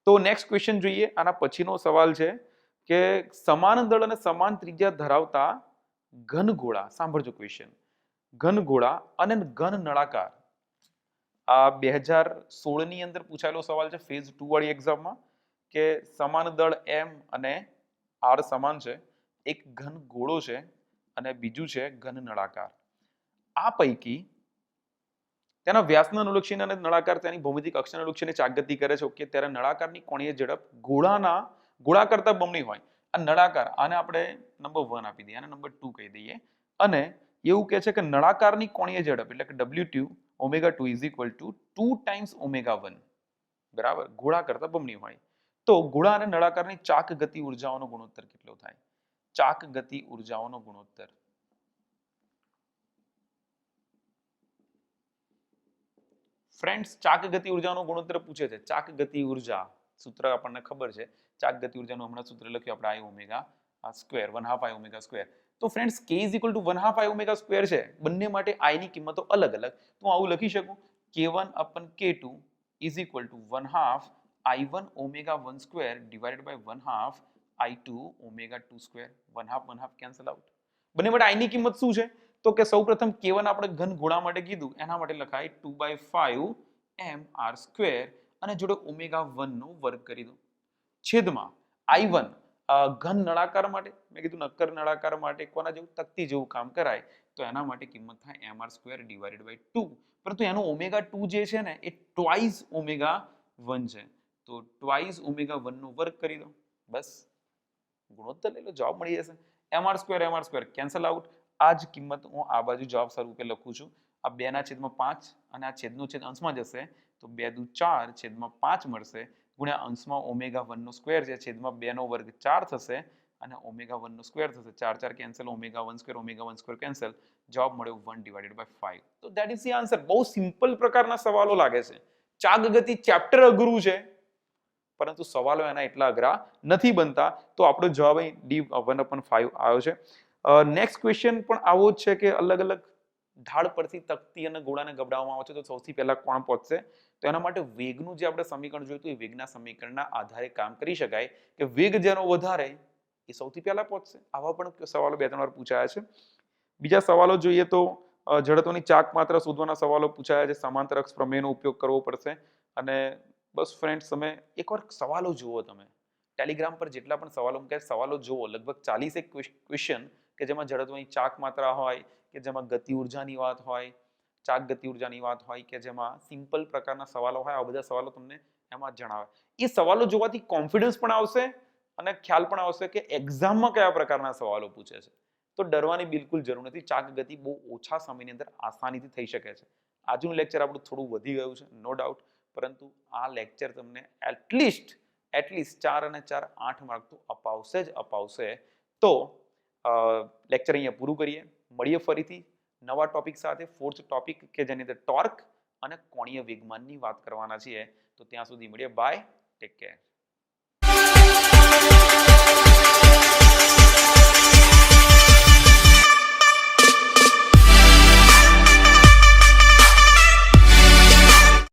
તો નેક્સ્ટ ક્વેશ્ચન જોઈએ. આના પછીનો સવાલ છે કે સમાન દળ અને સમાન ત્રિજ્યા ધરાવતા ઘન ગોળા, સાંભળજો ક્વેશ્ચન, ઘન ગોળા અને ઘન નળાકાર. આ 2016 ની અંદર પૂછાયેલો સવાલ છે ફેઝ 2 વાળી એક્ઝામમાં, કે સમાન દળ m અને r સમાન છે, એક ઘન ગોળો છે અને બીજું છે ઘન નળાકાર. આ પૈકી તેના વ્યાસને અનુલક્ષીને અને નળાકાર તેની ભૌમિતિક અક્ષને અનુલક્ષીને ચાક ગતિ કરે છે. ઓકે, ત્યારે નળાકારની કોણીય ઝડપ ગોળા કરતા બમણી હોય. આ નળાકાર, આને આપણે નંબર 1 આપી દઈએ, આને નંબર 2 કહી દઈએ. અને એવું કહે છે કે નળાકારની કોણીય ઝડપ એટલે કે W2 ω2 = 2 ટાઈમ્સ ω1, બરાબર, ગોળા કરતા બમણી હોય. તો ગોળા અને નળાકારની ચાક ગતિ ઉર્જાઓનો ગુણોત્તર કેટલો થાય? ચાક ગતિ ઉર્જાઓનો ગુણોત્તર ફ્રેન્ડ્સ, ચાક ગતિ ઉર્જાનો ગુણોત્તર પૂછે છે. ચાક ગતિ ઉર્જા સૂત્ર આપણને ખબર છે. ચાક ગતિ ઉર્જાનું હમણાં સૂત્ર લખ્યું આપણે I omega square, 1/2 I omega square. તો friends k is equal to 1/2 I omega square છે. બંને માટે I ની કિંમતો અલગ અલગ. તો હું આવું લખી શકું k1 upon k2 is equal to 1/2 I1 omega 1 square divided by 1/2 I2 omega 2 square. 1/2 cancel out. બંને માટે I ની કિંમત શું છે? તો કે સૌપ્રથમ k1 આપણે ઘન ગુણા માટે કીધું, એના માટે લખાય 2/5 mr સ્ક્વેર અને જોડે ઓમેગા 1 નો વર્ગ કરી દો. છેદમાં I1 ઘન નળાકાર માટે મેં કીધું નક્કર નળાકાર માટે કોના જેવું તકતી જેવું કામ કરાય, તો એના માટે કિંમત થાય mr સ્ક્વેર ડિવાઇડેડ બાય 2. પરંતુ એનો ઓમેગા 2 જે છે ને એ ટ્વાઇસ ઓમેગા 1 છે, તો ટ્વાઇસ ઓમેગા 1 નો વર્ગ કરી દો. બસ ગુણોત્તર લઈ લો, જવાબ મળી જશે. mr square cancel out. આ જ કિંમત હું આ બાજુ જવાબ સ્વરૂપે લખું છું. આ 2/5 અને આ છેદનો છેદ અંશમાં જશે, તો 2 દુ 4 છેદમાં 5 મળશે, ગુણ્યા અંશમાં ઓમેગા 1 નો સ્ક્વેર છે, છેદમાં 2 નો વર્ગ 4 થશે અને ઓમેગા 1 નો સ્ક્વેર થશે. 4 4 કેન્સલ, ઓમેગા 1 સ્ક્વેર કેન્સલ. જવાબ મળ્યો 1 ડિવાઇડેડ બાય 5. તો ધેટ ઇઝ ધી આન્સર. બહુ સિમ્પલ પ્રકારના સવાલો લાગે છે. ચાક ગતિ ચેપ્ટર અઘરું છે, પરંતુ સવાલો એના એટલા અઘરા નથી બનતા. તો આપણો જવાબ અહીં D1/5 આવ્યો છે. નેક્સ્ટ ક્વેશ્ચન પણ આવો જ છે કે અલગ અલગ ઢાળ પરથી તકતી અને ગોળાને ગબડાવવામાં આવે છે, તો સૌથી પહેલા કોણ પહોંચશે? તો એના માટે વેગનું જે આપણે સમીકરણ જોયું હતું, એ વેગના સમીકરણના આધારે કામ કરી શકાય કે વેગ જેનો વધારે એ સૌથી પહેલા પહોંચશે. આવા પણ સવાલો 2-3 વાર પૂછાયા છે. બીજા સવાલો જોઈએ તો જડત્વની ચાક માત્રા શોધવાના સવાલો પૂછાયા છે. સમાંતર અક્ષ પ્રમેયનો ઉપયોગ કરવો પડશે. અને બસ ફ્રેન્ડ્સ, તમે એકવાર સવાલો જુઓ. તમે ટેલિગ્રામ પર જેટલા પણ સવાલો મૂક્યા, સવાલો જુઓ. લગભગ 40 ક્વેશ્ચન કે જેમાં જડત્વની ચાક માત્રા હોય, કે જેમાં ગતિ ઉર્જાની વાત હોય, ચાક ગતિ ઉર્જાની વાત હોય, કે જેમાં સિમ્પલ પ્રકારના સવાલો હોય, આ બધા સવાલો તમને એમાં જણાવે. એ સવાલો જોવાથી કોન્ફિડન્સ પણ આવશે અને ખ્યાલ પણ આવશે કે એક્ઝામમાં કયા પ્રકારના સવાલો પૂછે છે. તો ડરવાની બિલકુલ જરૂર નથી. ચાક ગતિ બહુ ઓછા સમયની અંદર આસાનીથી થઈ શકે છે. આજનું લેક્ચર આપણું થોડું વધી ગયું છે, નો ડાઉટ, પરંતુ આ લેક્ચર તમને એટલીસ્ટ 4 અને 4 8 માર્ક તો અપાવશે જ અપાવશે. તો લેક્ચર અહીંયા પૂરું કરીએ. મળીએ ફરીથી નવા ટોપિક સાથે. 4th ટોપિક કે જેની અંદર ટોર્ક અને કોણીય વેગમાનની વાત કરવાના છીએ. તો ત્યાં સુધી મળીએ. Bye, take care.